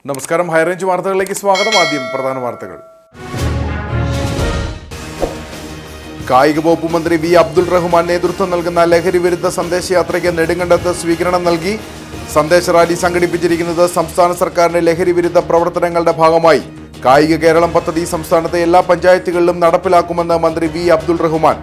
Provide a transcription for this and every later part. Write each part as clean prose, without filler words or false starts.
നമസ്കാരം, ഹൈറേഞ്ച് വാർത്തകളിലേക്ക് സ്വാഗതം. ആദ്യം പ്രധാന വാർത്തകൾ. കായിക വകുപ്പ് മന്ത്രി വി അബ്ദുൾ റഹ്മാൻ നേതൃത്വം നൽകുന്ന ലഹരി വിരുദ്ധ സന്ദേശയാത്രയ്ക്ക് നെടുങ്കണ്ടത്ത് സ്വീകരണം നൽകി. സന്ദേശ റാലി സംഘടിപ്പിച്ചിരിക്കുന്നത് സംസ്ഥാന സർക്കാരിന്റെ ലഹരി വിരുദ്ധ പ്രവർത്തനങ്ങളുടെ ഭാഗമായി കായിക കേരളം പദ്ധതി സംസ്ഥാനത്തെ എല്ലാ പഞ്ചായത്തുകളിലും നടപ്പിലാക്കുമെന്ന് മന്ത്രി വി അബ്ദുൾ റഹ്മാൻ.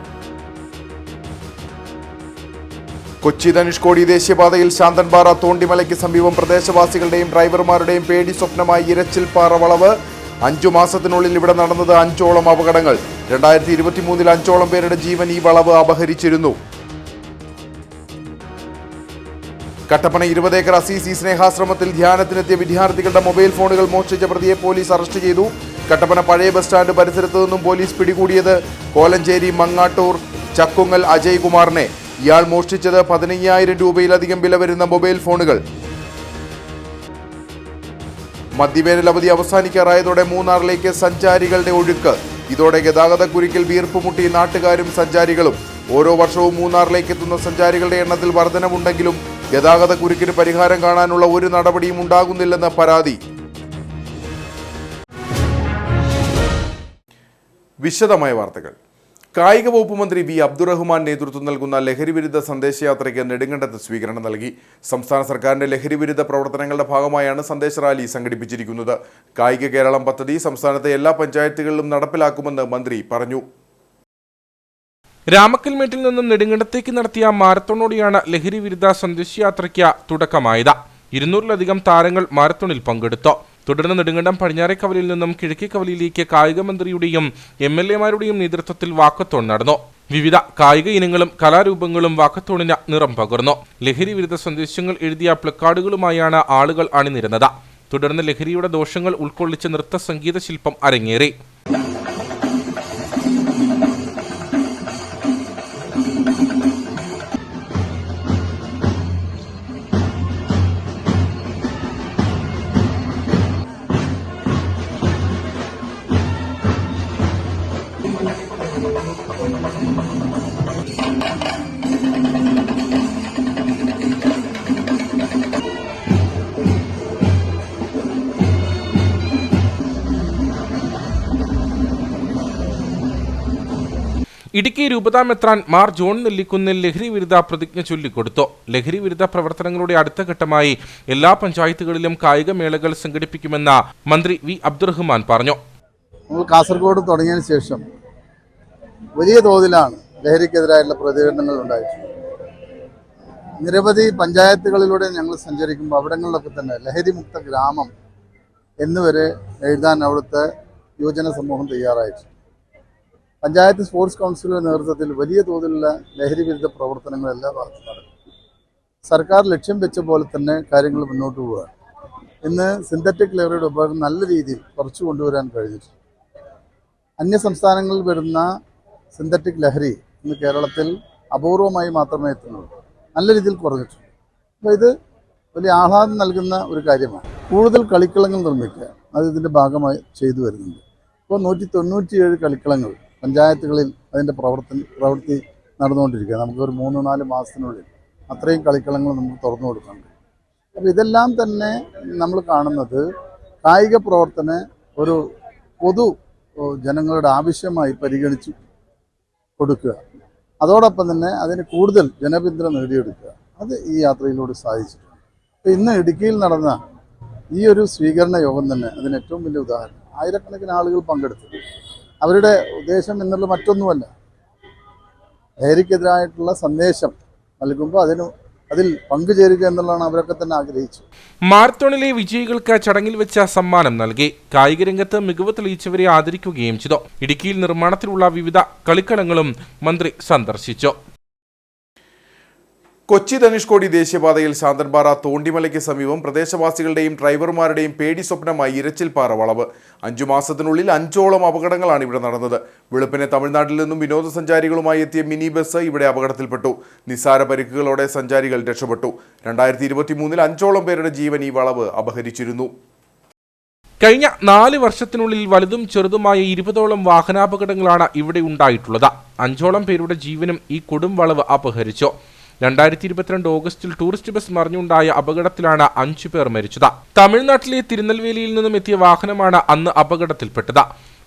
കൊച്ചി ധനുഷ്കോടി ദേശീയപാതയിൽ ശാന്തൻപാറ തോണ്ടിമലയ്ക്ക് സമീപം പ്രദേശവാസികളുടെയും ഡ്രൈവർമാരുടെയും പേടി സ്വപ്നമായി ഇരച്ചിൽപ്പാറ വളവ്. 5 മാസത്തിനുള്ളിൽ ഇവിടെ നടന്നത് 5ഓളം അപകടങ്ങൾ. 2023 5ഓളം പേരുടെ ജീവൻ ഈ വളവ് അപഹരിച്ചിരുന്നു. കട്ടപ്പന 20 ഏക്കർ അസീസി സ്നേഹാശ്രമത്തിൽ ധ്യാനത്തിനെത്തിയ വിദ്യാർത്ഥികളുടെ മൊബൈൽ ഫോണുകൾ മോഷ്ടിച്ച പ്രതിയെ പോലീസ് അറസ്റ്റ് ചെയ്തു. കട്ടപ്പന പഴയ ബസ് സ്റ്റാൻഡ് പരിസരത്തു നിന്നും പോലീസ് പിടികൂടിയത് കോലഞ്ചേരി മങ്ങാട്ടൂർ ചക്കുങ്ങൽ അജയ് കുമാറിനെ. ഇയാൾ മോഷ്ടിച്ചത് 15,000 രൂപയിലധികം വില വരുന്ന മൊബൈൽ ഫോണുകൾ. മധ്യവേനൽ അവധി അവസാനിക്കാറായതോടെ മൂന്നാറിലേക്ക് സഞ്ചാരികളുടെ ഒഴുക്ക്. ഇതോടെ ഗതാഗതക്കുരുക്കിൽ വീർപ്പുമുട്ടി നാട്ടുകാരും സഞ്ചാരികളും. ഓരോ വർഷവും മൂന്നാറിലേക്ക് എത്തുന്ന സഞ്ചാരികളുടെ എണ്ണത്തിൽ വർധനവുണ്ടെങ്കിലും ഗതാഗതക്കുരുക്കിന് പരിഹാരം കാണാനുള്ള ഒരു നടപടിയും ഉണ്ടാകുന്നില്ലെന്ന് പരാതി. വിശദമായ വാർത്തകൾ. കായിക വകുപ്പ് മന്ത്രി വി അബ്ദുൾ റഹ്മാൻ നേതൃത്വം നൽകുന്ന ലഹരി വിരുദ്ധ സന്ദേശയാത്രയ്ക്ക് നെടുങ്കണ്ടത്ത് സ്വീകരണം നൽകി. സംസ്ഥാന സർക്കാരിന്റെ ലഹരി വിരുദ്ധ പ്രവർത്തനങ്ങളുടെ ഭാഗമായാണ് സന്ദേശ റാലി സംഘടിപ്പിച്ചിരിക്കുന്നത്. കായിക കേരളം പദ്ധതി സംസ്ഥാനത്തെ എല്ലാ പഞ്ചായത്തുകളിലും നടപ്പിലാക്കുമെന്ന് മന്ത്രി പറഞ്ഞു. രാമക്കൽമേട്ടിൽ നിന്നും നെടുങ്കണ്ടത്തേക്ക് നടത്തിയ മാരത്തോണോടെയാണ് ലഹരി വിരുദ്ധ സന്ദേശയാത്രയ്ക്ക് തുടക്കമായത്. 200-ലധികം താരങ്ങൾ മാരത്തോണിൽ പങ്കെടുത്തു. തുടർന്ന് നെടുങ്കണ്ടം പടിഞ്ഞാറേക്കവലയിൽ നിന്നും കിഴക്കേക്കവലയിലേക്ക് കായിക മന്ത്രിയുടെയും MLA-മാരുടെയും നേതൃത്വത്തിൽ വാക്കത്തോൺ നടന്നു. വിവിധ കായിക ഇനങ്ങളും കലാരൂപങ്ങളും വാക്കത്തോണിന് നിറം പകർന്നു. ലഹരി വിരുദ്ധ സന്ദേശങ്ങൾ എഴുതിയ പ്ലക്കാർഡുകളുമായാണ് ആളുകൾ അണിനിരന്നത്. തുടർന്ന് ലഹരിയുടെ ദോഷങ്ങൾ ഉൾക്കൊള്ളിച്ച നൃത്ത സംഗീത ശില്പം അരങ്ങേറി. ഇടുക്കി രൂപതാ മെത്രാൻ മാർ ജോൺ നെല്ലിക്കുന്നിൽ ലഹരി വിരുദ്ധ പ്രതിജ്ഞ ചൊല്ലിക്കൊടുത്തു. ലഹരി വിരുദ്ധ പ്രവർത്തനങ്ങളുടെ അടുത്ത ഘട്ടമായി എല്ലാ പഞ്ചായത്തുകളിലും കായിക മേളകൾ സംഘടിപ്പിക്കുമെന്ന് മന്ത്രി വി അബ്ദുൾ റഹ്മാൻ പറഞ്ഞു. നമ്മൾ കാസർഗോഡ് തുടങ്ങിയതിന് ശേഷം വലിയ തോതിലാണ് ലഹരിക്കെതിരായിട്ടുള്ള പ്രതികരണങ്ങൾ ഉണ്ടായിട്ടുള്ളത്. നിരവധി പഞ്ചായത്തുകളിലൂടെ ഞങ്ങൾ സഞ്ചരിക്കുമ്പോൾ അവിടങ്ങളിലൊക്കെ തന്നെ ലഹരി മുക്ത ഗ്രാമം എന്നുവരെ എഴുതാൻ അവിടുത്തെ യുവജന സമൂഹം തയ്യാറായിട്ടുണ്ട്. പഞ്ചായത്ത് സ്പോർട്സ് കൗൺസിലിന്റെ നേതൃത്വത്തിൽ വലിയ തോതിലുള്ള ലഹരി വിരുദ്ധ പ്രവർത്തനങ്ങൾ എല്ലാ ഭാഗത്തും നടക്കും. സർക്കാർ ലക്ഷ്യം വെച്ച പോലെ തന്നെ കാര്യങ്ങൾ മുന്നോട്ട് പോവുകയാണ്. ഇന്ന് സിന്തറ്റിക് ലഹരിയുടെ ഉപയോഗം നല്ല രീതിയിൽ കുറച്ചു കൊണ്ടുവരാൻ കഴിഞ്ഞിട്ടുണ്ട്. അന്യ സംസ്ഥാനങ്ങളിൽ വരുന്ന സിന്തറ്റിക് ലഹരി ഇന്ന് കേരളത്തിൽ അപൂർവമായി മാത്രമേ എത്തുന്നുള്ളൂ. നല്ല രീതിയിൽ കുറഞ്ഞിട്ടുണ്ട്. അപ്പോൾ ഇത് വലിയ ആഹ്ലാദം നൽകുന്ന ഒരു കാര്യമാണ്. കൂടുതൽ കളിക്കളങ്ങൾ നിർമ്മിക്കുക, അത് ഇതിൻ്റെ ഭാഗമായി ചെയ്തു വരുന്നുണ്ട്. ഇപ്പോൾ 197 കളിക്കളങ്ങൾ പഞ്ചായത്തുകളിൽ അതിൻ്റെ പ്രവൃത്തി നടന്നുകൊണ്ടിരിക്കുക. നമുക്കൊരു 3-4 മാസത്തിനുള്ളിൽ അത്രയും കളിക്കളങ്ങൾ നമുക്ക് തുറന്നു കൊടുക്കുന്നുണ്ട്. അപ്പോൾ ഇതെല്ലാം തന്നെ നമ്മൾ കാണുന്നത് കായിക പ്രവർത്തന ഒരു പൊതു ജനങ്ങളുടെ ആവശ്യമായി പരിഗണിച്ച് കൊടുക്കുക, അതോടൊപ്പം തന്നെ അതിന് കൂടുതൽ ജനപിന്തുണ നേടിയെടുക്കുക. അത് ഈ യാത്രയിലൂടെ സാധിച്ചിട്ടുണ്ട്. അപ്പോൾ ഇന്ന് ഇടുക്കിയിൽ നടന്ന ഈ ഒരു സ്വീകരണ യോഗം തന്നെ അതിന് ഏറ്റവും വലിയ ഉദാഹരണം. ആയിരക്കണക്കിന് ആളുകൾ പങ്കെടുത്തു. അവരുടെ ഉദ്ദേശം എന്നുള്ള മറ്റൊന്നുമല്ല, ലഹരിക്കെതിരായിട്ടുള്ള സന്ദേശം നൽകുമ്പോൾ അതിൽ പങ്കുചേരുക എന്നുള്ളതാണ് അവരൊക്കെ തന്നെ ആഗ്രഹിച്ചു. മാരത്തോണിലെ വിജയികൾക്ക് ചടങ്ങിൽ വെച്ച സമ്മാനം നൽകി. കായിക രംഗത്ത് മികവ് തെളിയിച്ചവരെ ആദരിക്കുകയും ചെയ്തു. ഇടുക്കിയിൽ നിർമ്മാണത്തിലുള്ള വിവിധ കളിക്കളങ്ങളും മന്ത്രി സന്ദർശിച്ചു. കൊച്ചി ധനുഷ്കോടി ദേശീയപാതയിൽ ശാന്തൻപാറ തോണ്ടിമലയ്ക്ക് സമീപം പ്രദേശവാസികളുടെയും ഡ്രൈവർമാരുടെയും പേടി സ്വപ്നമായി ഇരച്ചിൽപ്പാറ വളവ്. 5 മാസത്തിനുള്ളിൽ 5ഓളം അപകടങ്ങളാണ് ഇവിടെ നടന്നത്. വെളുപ്പിനെ തമിഴ്നാട്ടിൽ നിന്നും വിനോദസഞ്ചാരികളുമായി എത്തിയ മിനി ബസ് ഇവിടെ അപകടത്തിൽപ്പെട്ടു. നിസ്സാര പരിക്കുകളോടെ സഞ്ചാരികൾ രക്ഷപ്പെട്ടു. 2023 5ഓളം പേരുടെ ജീവൻ ഈ വളവ് അപഹരിച്ചിരുന്നു. കഴിഞ്ഞ 4 വർഷത്തിനുള്ളിൽ വലുതും ചെറുതുമായ 20ഓളം വാഹനാപകടങ്ങളാണ് ഇവിടെ ഉണ്ടായിട്ടുള്ളത്. 5ഓളം പേരുടെ ജീവനും ഈ കൊടും വളവ് അപഹരിച്ചു. 2022 ഓഗസ്റ്റിൽ ടൂറിസ്റ്റ് ബസ് മറിഞ്ഞുണ്ടായ അപകടത്തിലാണ് 5 പേർ മരിച്ചത്. തമിഴ്നാട്ടിലെ തിരുനെൽവേലിയിൽ നിന്നും എത്തിയ വാഹനമാണ് അന്ന് അപകടത്തിൽപ്പെട്ടത്.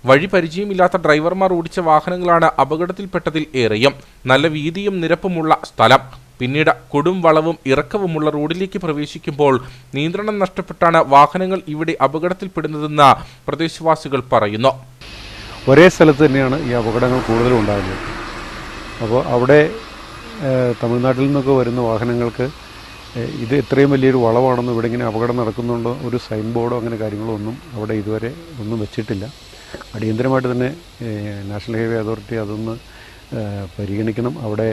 വഴി പരിചയമില്ലാത്ത ഡ്രൈവർമാർ ഓടിച്ച വാഹനങ്ങളാണ് അപകടത്തിൽപ്പെട്ടതിൽ ഏറെയും. നല്ല വീതിയും നിരപ്പുമുള്ള സ്ഥലം. പിന്നീട് കൊടും വളവും ഇറക്കവുമുള്ള റോഡിലേക്ക് പ്രവേശിക്കുമ്പോൾ നിയന്ത്രണം നഷ്ടപ്പെട്ടാണ് വാഹനങ്ങൾ ഇവിടെ അപകടത്തിൽപ്പെടുന്നതെന്ന് പ്രദേശവാസികൾ പറയുന്നു. ഒരേ സ്ഥലത്ത് തന്നെയാണ് ഈ അപകടങ്ങൾ കൂടുതലും ഉണ്ടാകുന്നത്. അപ്പോൾ അവിടെ തമിഴ്നാട്ടിൽ നിന്നൊക്കെ വരുന്ന വാഹനങ്ങൾക്ക് ഇത് ഇത്രയും വലിയൊരു വളവാണെന്ന് ഇവിടെ ഇങ്ങനെ അപകടം നടക്കുന്നുണ്ടോ ഒരു സൈൻ ബോർഡോ അങ്ങനെ കാര്യങ്ങളോ ഒന്നും അവിടെ ഇതുവരെ ഒന്നും വെച്ചിട്ടില്ല. അടിയന്തരമായിട്ട് തന്നെ നാഷണൽ ഹൈവേ അതോറിറ്റി അതൊന്ന് പരിഗണിക്കണം. അവിടെ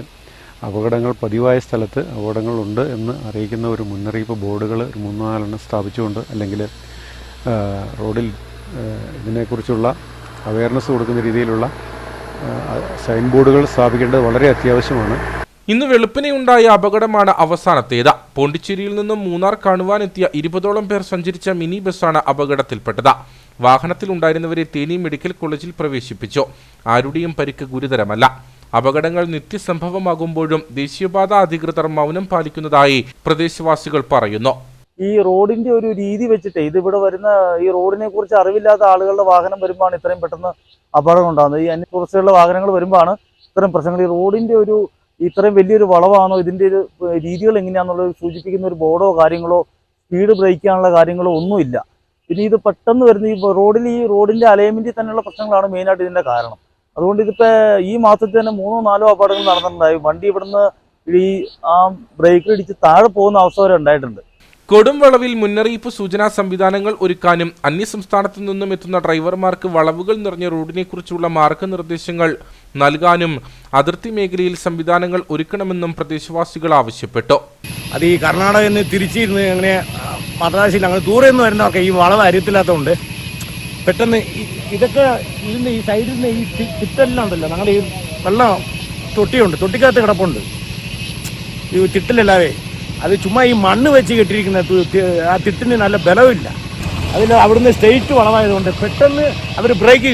അപകടങ്ങൾ പതിവായ സ്ഥലത്ത് അപകടങ്ങളുണ്ട് എന്ന് അറിയിക്കുന്ന ഒരു മുന്നറിയിപ്പ് ബോർഡുകൾ 3-4 സ്ഥാപിച്ചുകൊണ്ട് അല്ലെങ്കിൽ റോഡിൽ ഇതിനെക്കുറിച്ചുള്ള അവയർനെസ് കൊടുക്കുന്ന രീതിയിലുള്ള സൈൻ ബോർഡുകൾ സ്ഥാപിക്കേണ്ടത് വളരെ അത്യാവശ്യമാണ്. ഇന്ന് വെളുപ്പിനെയുണ്ടായ അപകടമാണ് അവസാനത്തേത്. പോണ്ടിച്ചേരിയിൽ നിന്നും മൂന്നാർ കാണുവാനെത്തിയ 20ഓളം പേർ സഞ്ചരിച്ച മിനി ബസ്സാണ് അപകടത്തിൽപ്പെട്ടത്. വാഹനത്തിലുണ്ടായിരുന്നവരെ തേനി മെഡിക്കൽ കോളേജിൽ പ്രവേശിപ്പിച്ചു. ആരുടെയും പരിക്ക് ഗുരുതരമല്ല. അപകടങ്ങൾ നിത്യസംഭവമാകുമ്പോഴും ദേശീയപാത അധികൃതർ മൗനം പാലിക്കുന്നതായി പ്രദേശവാസികൾ പറയുന്നു. ഈ റോഡിന്റെ ഒരു രീതി വെച്ചിട്ട് ഇതിവിടെ വരുന്ന ഈ റോഡിനെ കുറിച്ച് അറിവില്ലാത്ത ആളുകളുടെ വാഹനം വരുമ്പോഴാണ് ഇത്രയും പെട്ടെന്ന് അപകടം ഉണ്ടാകുന്നത്. ഈ അന്യകുറിച്ചുള്ള വാഹനങ്ങൾ വരുമ്പോഴാണ് ഇത്തരം പ്രശ്നങ്ങൾ. ഈ റോഡിന്റെ ഒരു ഇത്രയും വലിയൊരു വളവാണോ, ഇതിന്റെ ഒരു രീതികൾ എങ്ങനെയാണെന്നുള്ളത് സൂചിപ്പിക്കുന്ന ഒരു ബോർഡോ കാര്യങ്ങളോ സ്പീഡ് ബ്രേക്ക് ചെയ്യാനുള്ള കാര്യങ്ങളോ ഒന്നുമില്ല. പിന്നെ ഇത് പെട്ടെന്ന് വരുന്ന ഈ റോഡിന്റെ അലൈൻമെന്റിൽ തന്നെയുള്ള പ്രശ്നങ്ങളാണ് മെയിനായിട്ട് ഇതിന്റെ കാരണം. അതുകൊണ്ട് ഇതിപ്പോ ഈ മാസത്തിൽ തന്നെ 3-4 അപകടങ്ങൾ നടന്നിട്ടുണ്ടായി. വണ്ടി ഇവിടുന്ന് ഈ ബ്രേക്ക് ഇടിച്ച് താഴെ പോകുന്ന അവസ്ഥ വരെ ഉണ്ടായിട്ടുണ്ട്. കൊടും വളവിൽ മുന്നറിയിപ്പ് സൂചനാ സംവിധാനങ്ങൾ ഒരുക്കാനും അന്യസംസ്ഥാനത്തു നിന്നും എത്തുന്ന ഡ്രൈവർമാർക്ക് വളവുകൾ നിറഞ്ഞ റോഡിനെക്കുറിച്ചുള്ള മാർഗനിർദ്ദേശങ്ങൾ നൽകാനും അതിർത്തി മേഖലയിൽ സംവിധാനങ്ങൾ ഒരുക്കണമെന്നും പ്രദേശവാസികൾ ആവശ്യപ്പെട്ടു. അത് ഈ കർണാടകയിൽ നിന്ന് തിരിച്ചിരുന്ന് അങ്ങനെ മദ്രാസിൽ അങ്ങനെ ദൂരെ നിന്ന് വരുന്നവർക്ക് ഈ വളവ് അറിയത്തില്ലാത്തതുകൊണ്ട് പെട്ടെന്ന് ഇതൊക്കെ ഇതിൻ്റെ ഈ സൈഡിൽ നിന്ന് ഈ തിട്ടെല്ലാം ഉണ്ടല്ലോ, ഞങ്ങളുടെ ഈ വെള്ളം തൊട്ടിയുണ്ട്, തൊട്ടിക്കകത്ത് കിടപ്പുണ്ട് ഈ തിട്ടിലല്ലാതെ. അത് ചുമ്മാ ഈ മണ്ണ് വെച്ച് കെട്ടിയിരിക്കുന്ന ആ തിട്ടിന് നല്ല ബലമില്ല. അതിൽ അവിടുന്ന് സ്റ്റേറ്റ് വളമായതുകൊണ്ട് പെട്ടെന്ന് അവർ ബ്രേക്ക്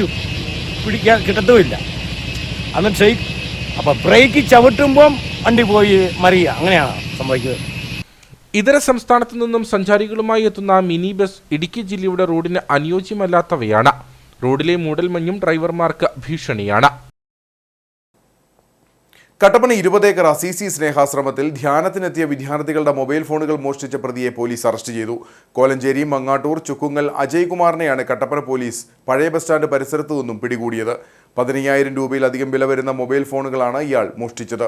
പിടിക്കാൻ കിട്ടത്തുമില്ല. അന്നിട്ട് സ്റ്റേറ്റ് അപ്പം ബ്രേക്ക് ചവിട്ടുമ്പം വണ്ടി പോയി മറിയുക, അങ്ങനെയാണ് സംഭവിക്കുന്നത്. ഇതര സംസ്ഥാനത്തു നിന്നും സഞ്ചാരികളുമായി എത്തുന്ന മിനി ബസ് ഇടുക്കി ജില്ലയുടെ റോഡിന് അനുയോജ്യമല്ലാത്തവയാണ്. റോഡിലെ മൂടൽമഞ്ഞും ഡ്രൈവർമാർക്ക് ഭീഷണിയാണ്. കട്ടപ്പന 20 ഏക്കർ അസീസി സ്നേഹാശ്രമത്തിൽ ധ്യാനത്തിനെത്തിയ വിദ്യാർത്ഥികളുടെ മൊബൈൽ ഫോണുകൾ മോഷ്ടിച്ച പ്രതിയെ പോലീസ് അറസ്റ്റ് ചെയ്തു. കോലഞ്ചേരി, മങ്ങാട്ടൂർ, ചുക്കുങ്ങൽ അജയ് കുമാറിനെയാണ് കട്ടപ്പന പോലീസ് പഴയ ബസ് സ്റ്റാൻഡ് പരിസരത്തു നിന്നും പിടികൂടിയത്. 15,000 രൂപയിലധികം വില വരുന്ന മൊബൈൽ ഫോണുകളാണ് ഇയാൾ മോഷ്ടിച്ചത്.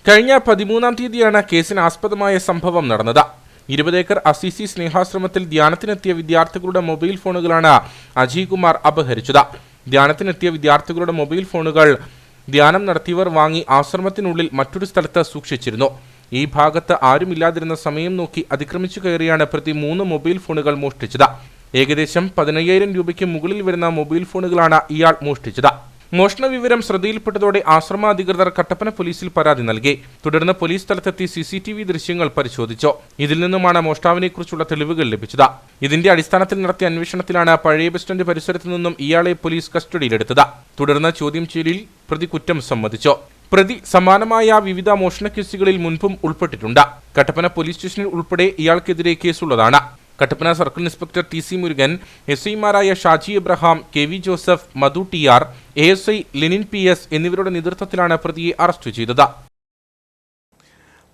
കഴിഞ്ഞ 13-ാം തീയതിയാണ് കേസിന് ആസ്പദമായ സംഭവം നടന്നത്. 20 ഏക്കർ അസീസി സ്നേഹാശ്രമത്തിൽ ധ്യാനത്തിനെത്തിയ വിദ്യാർത്ഥികളുടെ മൊബൈൽ ഫോണുകളാണ് അജയ് കുമാർ അപഹരിച്ചത്. ധ്യാനത്തിനെത്തിയ വിദ്യാർത്ഥികളുടെ മൊബൈൽ ഫോണുകൾ ധ്യാനം നടത്തിയവർ വാങ്ങി ആശ്രമത്തിനുള്ളിൽ മറ്റൊരു സ്ഥലത്ത് സൂക്ഷിച്ചിരുന്നു. ഈ ഭാഗത്ത് ആരുമില്ലാതിരുന്ന സമയം നോക്കി അതിക്രമിച്ചു കയറിയാണ് പ്രതി 3 മൊബൈൽ ഫോണുകൾ മോഷ്ടിച്ചത്. ഏകദേശം 15,000 രൂപയ്ക്ക് മുകളിൽ വരുന്ന മൊബൈൽ ഫോണുകളാണ് ഇയാൾ മോഷ്ടിച്ചത്. മോഷണ വിവരം ശ്രദ്ധയിൽപ്പെട്ടതോടെ ആശ്രമ അധികൃതർ കട്ടപ്പന പോലീസിൽ പരാതി നൽകി. തുടർന്ന് പോലീസ് സ്ഥലത്തെത്തി CCTV ദൃശ്യങ്ങൾ പരിശോധിച്ചു. ഇതിൽ നിന്നുമാണ് മോഷ്ടാവിനെക്കുറിച്ചുള്ള തെളിവുകൾ ലഭിച്ചത്. ഇതിന്റെ അടിസ്ഥാനത്തിൽ നടത്തിയ അന്വേഷണത്തിലാണ് പഴയ ബസ് സ്റ്റാൻഡ് പരിസരത്തു നിന്നും ഇയാളെ പോലീസ് കസ്റ്റഡിയിലെടുത്തത്. തുടർന്ന് ചോദ്യം ചെയ്യലിൽ പ്രതി കുറ്റം സമ്മതിച്ചു. പ്രതി സമാനമായ വിവിധ മോഷണ കേസുകളിൽ മുൻപും ഉൾപ്പെട്ടിട്ടുണ്ട്. കട്ടപ്പന പോലീസ് സ്റ്റേഷനിൽ ഉൾപ്പെടെ ഇയാൾക്കെതിരെ കേസുള്ളതാണ്. Kattappana circle inspector TC Murugan, SI-മാരായ Shaji Abraham, KV Joseph, Madhu TR, ASI Lenin PS എന്നിവരുടെ നേതൃത്വത്തിലാണ് പ്രതിയെ അറസ്റ്റ് ചെയ്തത്.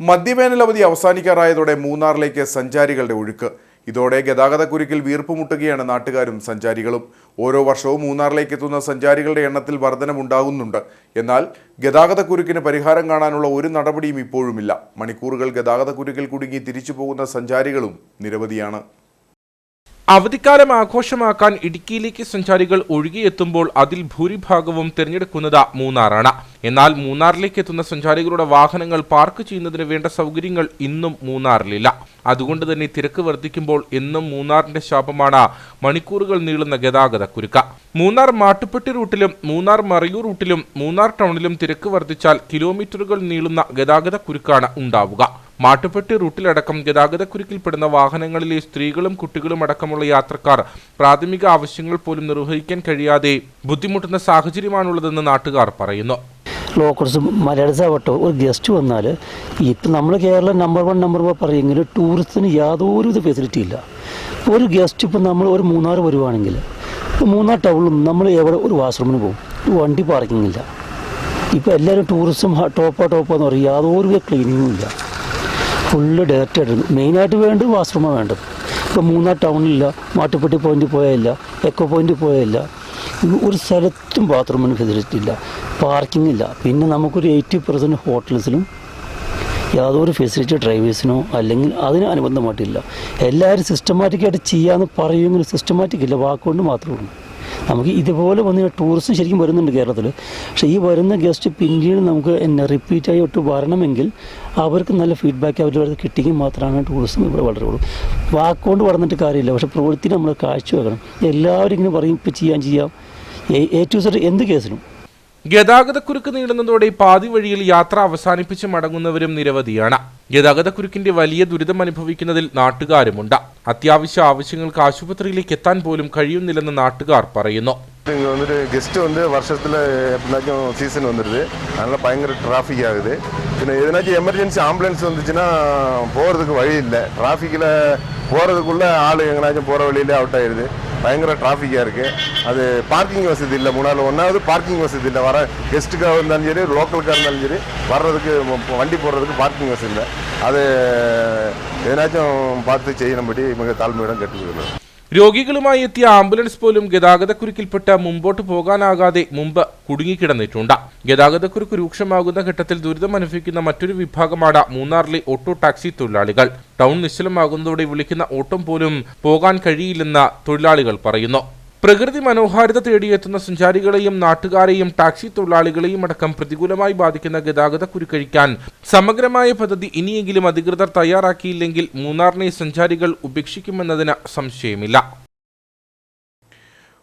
മധ്യവേനൽ അവധി അവസാനിക്കാറായതോടെ മൂന്നാറിലേക്ക് സഞ്ചാരികളുടെ ഒഴുക്ക്. ഇതോടെ ഗതാഗതക്കുരുക്കിൽ വീർപ്പുമുട്ടുകയാണ് നാട്ടുകാരും സഞ്ചാരികളും. ഓരോ വർഷവും മൂന്നാറിലേക്ക് എത്തുന്ന സഞ്ചാരികളുടെ എണ്ണത്തിൽ വർധനമുണ്ടാകുന്നുണ്ട്. എന്നാൽ ഗതാഗതക്കുരുക്കിന് പരിഹാരം കാണാനുള്ള ഒരു നടപടിയും ഇപ്പോഴുമില്ല. മണിക്കൂറുകൾ ഗതാഗതക്കുരുക്കിൽ കുടുങ്ങി തിരിച്ചു പോകുന്ന സഞ്ചാരികളും നിരവധിയാണ്. അവധിക്കാലം ആഘോഷമാക്കാൻ ഇടുക്കിയിലേക്ക് സഞ്ചാരികൾ ഒഴുകിയെത്തുമ്പോൾ അതിൽ ഭൂരിഭാഗവും തിരഞ്ഞെടുക്കുന്നത് മൂന്നാറാണ്. എന്നാൽ മൂന്നാറിലേക്ക് എത്തുന്ന സഞ്ചാരികളുടെ വാഹനങ്ങൾ പാർക്ക് ചെയ്യുന്നതിന് വേണ്ട സൗകര്യങ്ങൾ ഇന്നും മൂന്നാറിലില്ല. അതുകൊണ്ട് തന്നെ തിരക്ക് വർദ്ധിക്കുമ്പോൾ എന്നും മൂന്നാറിന്റെ ശാപമാണ് മണിക്കൂറുകൾ നീളുന്ന ഗതാഗതക്കുരുക്ക്. മൂന്നാർ മാട്ടുപ്പെട്ടി റൂട്ടിലും മൂന്നാർ മറയൂർ റൂട്ടിലും മൂന്നാർ ടൗണിലും തിരക്ക് വർദ്ധിച്ചാൽ കിലോമീറ്ററുകൾ നീളുന്ന ഗതാഗതക്കുരുക്കാണ് ഉണ്ടാവുക. മാട്ടുപ്പെട്ടി റൂട്ടിലടക്കം ഗതാഗതക്കുരുക്കിൽപ്പെടുന്ന വാഹനങ്ങളിലെ സ്ത്രീകളും കുട്ടികളും അടക്കമുള്ള യാത്രക്കാർ പ്രാഥമിക ആവശ്യങ്ങൾ പോലും നിർവഹിക്കാൻ കഴിയാതെ ബുദ്ധിമുട്ടുന്ന സാഹചര്യമാണുള്ളതെന്ന് നാട്ടുകാർ പറയുന്നു. ലോക്കൽസ് മലയാളീസ് ആവട്ടെ ഒരു ഗസ്റ്റ് വന്നാൽ ഇപ്പം നമ്മൾ കേരളം നമ്പർ 1 പറയുമെങ്കിൽ ടൂറിസ്റ്റിന് യാതൊരുവിധ ഫെസിലിറ്റി ഇല്ല. ഒരു ഗസ്റ്റ് ഇപ്പം നമ്മൾ ഒരു മൂന്നാർ വരുവാണെങ്കിൽ മൂന്നാർ ടൗണിൽ നമ്മൾ എവിടെ ഒരു വാഷ്റൂമിന് പോകും, വണ്ടി പാർക്കിംഗ് ഇല്ല. ഇപ്പോൾ എല്ലാവരും ടൂറിസം ടോപ്പാന്ന് പറയും, യാതൊരുവിധ ക്ലീനിങ്ങും ഇല്ല. ഫുള്ള് ഡയറക്റ്റ് ആയിട്ട് മെയിനായിട്ട് വേണ്ടത് വാഷ്റൂമാണ് വേണ്ടത്. ഇപ്പോൾ മൂന്നാർ ടൗണിലില്ല, മാട്ടുപ്പെട്ടി പോയിന്റ് പോയാലില്ല, എക്കോ പോയിന്റ് പോയാലില്ല, ഒരു സ്ഥലത്തും ബാത്റൂമിന് ഫെസിലിറ്റി ഇല്ല, പാർക്കിംഗ് ഇല്ല. പിന്നെ നമുക്കൊരു 80% ഹോട്ടൽസിലും യാതൊരു ഫെസിലിറ്റി ഡ്രൈവേഴ്സിനോ അല്ലെങ്കിൽ അതിന് അനുബന്ധമായിട്ടില്ല. എല്ലാവരും സിസ്റ്റമാറ്റിക്കായിട്ട് ചെയ്യാമെന്ന് പറയുമെങ്കിലും സിസ്റ്റമാറ്റിക് ഇല്ല, വാക്കുകൊണ്ട് മാത്രമേ ഉള്ളൂ. നമുക്ക് ഇതുപോലെ വന്ന് ടൂറിസ്റ്റ് ശരിക്കും വരുന്നുണ്ട് കേരളത്തിൽ. പക്ഷേ ഈ വരുന്ന ഗസ്റ്റ് പിന്നീട് നമുക്ക് റിപ്പീറ്റായി ഒട്ട് വരണമെങ്കിൽ അവർക്ക് നല്ല ഫീഡ്ബാക്ക് അവരുടെ കിട്ടിയെങ്കിൽ മാത്രമാണ് ടൂറിസം ഇവിടെ വളരുള്ളൂ. വാക്കുകൊണ്ട് വളർന്നിട്ട് കാര്യമില്ല, പക്ഷേ പ്രവൃത്തി നമ്മൾ കാഴ്ചവെക്കണം. എല്ലാവരും ഇങ്ങനെ പറയും ഇപ്പം ചെയ്യാം A to Z എന്ത് കേസിനും. ഗതാഗതക്കുരുക്ക് നീളുന്നതോടെ പാതി വഴിയിൽ യാത്ര അവസാനിപ്പിച്ച് മടങ്ങുന്നവരും നിരവധിയാണ്. ഗതാഗതക്കുരുക്കിന്റെ വലിയ ദുരിതം അനുഭവിക്കുന്നതിൽ നാട്ടുകാരുമുണ്ട്. അത്യാവശ്യ ആവശ്യങ്ങൾക്ക് ആശുപത്രിയിലേക്ക് എത്താൻ പോലും കഴിയുന്നില്ലെന്ന് നാട്ടുകാർ പറയുന്നു. இங்கே வந்துட்டு கெஸ்ட்டு வந்து வருஷத்தில் எப்படினாச்சும் சீசன் வந்துடுது, அதனால் பயங்கர டிராஃபிக் ஆகுது. பின்ன எதுனாச்சும் எமர்ஜென்சி ஆம்புலன்ஸ் வந்துச்சுன்னா போகிறதுக்கு வழி இல்லை. டிராஃபிக்கில் போகிறதுக்குள்ளே ஆள் எங்கேனாச்சும் போகிற வழியிலே அவுட் ஆயிடுது. பயங்கர டிராஃபிக்காக இருக்குது. அது பார்க்கிங் வசதி இல்லை. ஒன்றாவது பார்க்கிங் வசதி இல்லை. வர கெஸ்ட்டுக்காக இருந்தாலும் சரி, லோக்கலுக்காக இருந்தாலும் சரி, வர்றதுக்கு வண்டி போடுறதுக்கு பார்க்கிங் வசதி இல்லை. அது எதனாச்சும் பார்த்து செய்யணும்படி மிக தாழ்மையுடன் கேட்டுக்கொள்கிறேன். രോഗികളുമായി എത്തിയ ആംബുലൻസ് പോലും ഗതാഗതക്കുരുക്കിൽപ്പെട്ട് മുമ്പോട്ട് പോകാനാകാതെ മുമ്പ് കുടുങ്ങിക്കിടന്നിട്ടുണ്ട്. ഗതാഗതക്കുരുക്ക് രൂക്ഷമാകുന്ന ഘട്ടത്തിൽ ദുരിതം അനുഭവിക്കുന്ന മറ്റൊരു വിഭാഗമാണ് മൂന്നാറിലെ ഓട്ടോ ടാക്സി തൊഴിലാളികൾ. ടൗൺ നിശ്ചലമാകുന്നതോടെ വിളിക്കുന്ന ഓട്ടം പോലും പോകാൻ കഴിയില്ലെന്ന് തൊഴിലാളികൾ പറയുന്നു. പ്രകൃതി മനോഹാരിത തേടിയെത്തുന്ന സഞ്ചാരികളെയും നാട്ടുകാരെയും ടാക്സി തൊഴിലാളികളെയും അടക്കം പ്രതികൂലമായി ബാധിക്കുന്ന ഗതാഗതക്കുരുക്കഴിക്കാൻ സമഗ്രമായ പദ്ധതി ഇനിയെങ്കിലും അധികൃതർ തയ്യാറാക്കിയില്ലെങ്കിൽ മൂന്നാറിനെ സഞ്ചാരികൾ ഉപേക്ഷിക്കുമെന്നതിന് സംശയമില്ല.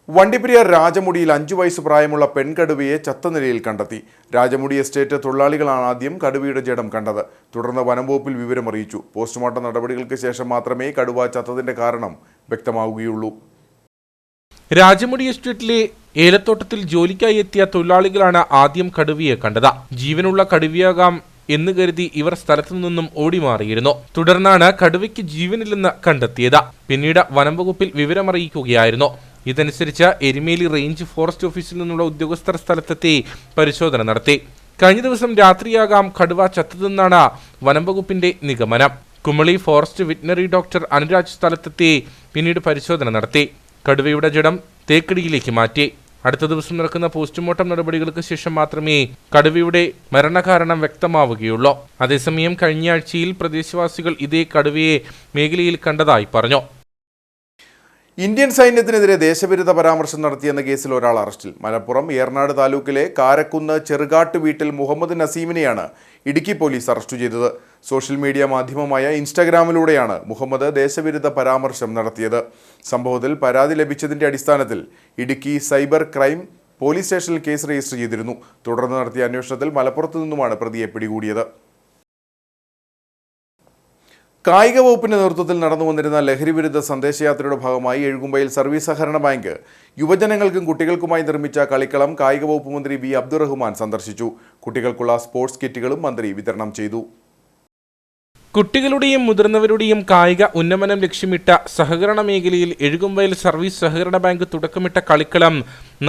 വണ്ടിപ്പെരിയാർ രാജമുടിയിൽ 5 വയസ്സ് പ്രായമുള്ള പെൺകടുവയെ ചത്ത നിലയിൽ കണ്ടെത്തി. രാജമുടി എസ്റ്റേറ്റ് തൊഴിലാളികളാണ് ആദ്യം കടുവയുടെ ജഡം കണ്ടത്. തുടർന്ന് വനംവകുപ്പിൽ വിവരമറിയിച്ചു. പോസ്റ്റ്മോർട്ടം നടപടികൾക്ക് ശേഷം മാത്രമേ കടുവ ചത്തതിന്റെ കാരണം വ്യക്തമാവുകയുള്ളൂ. രാജമുടി എസ്റ്റേറ്റിലെ ഏലത്തോട്ടത്തിൽ ജോലിക്കായി എത്തിയ തൊഴിലാളികളാണ് ആദ്യം കടുവയെ കണ്ടത്. ജീവനുള്ള കടുവയാകാം എന്ന് കരുതി ഇവർ സ്ഥലത്തു നിന്നും ഓടിമാറിയിരുന്നു. തുടർന്നാണ് കടുവയ്ക്ക് ജീവനില്ലെന്ന് കണ്ടെത്തിയത്. പിന്നീട് വനംവകുപ്പിൽ വിവരമറിയിക്കുകയായിരുന്നു. ഇതനുസരിച്ച് എരുമേലി റേഞ്ച് ഫോറസ്റ്റ് ഓഫീസിൽ നിന്നുള്ള ഉദ്യോഗസ്ഥർ സ്ഥലത്തെത്തി പരിശോധന നടത്തി. കഴിഞ്ഞ ദിവസം രാത്രിയാകാം കടുവ ചത്തതെന്നാണ് വനംവകുപ്പിന്റെ നിഗമനം. Kumily forest veterinary doctor Anuraj സ്ഥലത്തെത്തി പിന്നീട് പരിശോധന നടത്തി. കടുവയുടെ ജഡം തേക്കടിയിലേക്ക് മാറ്റി. അടുത്ത ദിവസം നടക്കുന്ന പോസ്റ്റ്മോർട്ടം നടപടികൾക്ക് ശേഷം മാത്രമേ കടുവയുടെ മരണകാരണം വ്യക്തമാവുകയുള്ളൂ. അതേസമയം കഴിഞ്ഞ ആഴ്ചയിൽ പ്രദേശവാസികൾ ഇതേ കടുവയെ മേഖലയിൽ കണ്ടതായി പറഞ്ഞു. ഇന്ത്യൻ സൈന്യത്തിനെതിരെ ദേശവിരുദ്ധ പരാമർശം നടത്തിയെന്ന കേസിൽ ഒരാൾ അറസ്റ്റിൽ. മലപ്പുറം ഏറനാട് താലൂക്കിലെ കാരക്കുന്ന് ചെറുകാട്ട് വീട്ടിൽ മുഹമ്മദ് നസീമിനെയാണ് ഇടുക്കി പോലീസ് അറസ്റ്റ് ചെയ്തത്. സോഷ്യൽ മീഡിയ മാധ്യമമായ ഇൻസ്റ്റഗ്രാമിലൂടെയാണ് മുഹമ്മദ് ദേശവിരുദ്ധ പരാമർശം നടത്തിയത്. സംഭവത്തിൽ പരാതി ലഭിച്ചതിന്റെ അടിസ്ഥാനത്തിൽ ഇടുക്കി സൈബർ ക്രൈം പോലീസ് സ്റ്റേഷനിൽ കേസ് രജിസ്റ്റർ ചെയ്തിരുന്നു. തുടർന്ന് നടത്തിയ അന്വേഷണത്തിൽ മലപ്പുറത്തു നിന്നുമാണ് പ്രതിയെ പിടികൂടിയത്. കായിക വകുപ്പിന്റെ നേതൃത്വത്തിൽ നടന്നു വന്നിരുന്ന ലഹരിവിരുദ്ധ സന്ദേശയാത്രയുടെ ഭാഗമായി എഴുകുമ്പയിൽ സർവീസ് സഹകരണ ബാങ്ക് യുവജനങ്ങൾക്കും കുട്ടികൾക്കുമായി നിർമ്മിച്ച കളിക്കളം കായിക വകുപ്പ് മന്ത്രി വി അബ്ദുറഹ്മാൻ സന്ദർശിച്ചു. കുട്ടികൾക്കുള്ള സ്പോർട്സ് കിറ്റുകളും മന്ത്രി വിതരണം ചെയ്തു. കുട്ടികളുടെയും മുതിർന്നവരുടെയും കായിക ഉന്നമനം ലക്ഷ്യമിട്ട സഹകരണ മേഖലയിൽ എഴുകുമ്പയിൽ സർവീസ് സഹകരണ ബാങ്ക് തുടക്കമിട്ട കളിക്കളം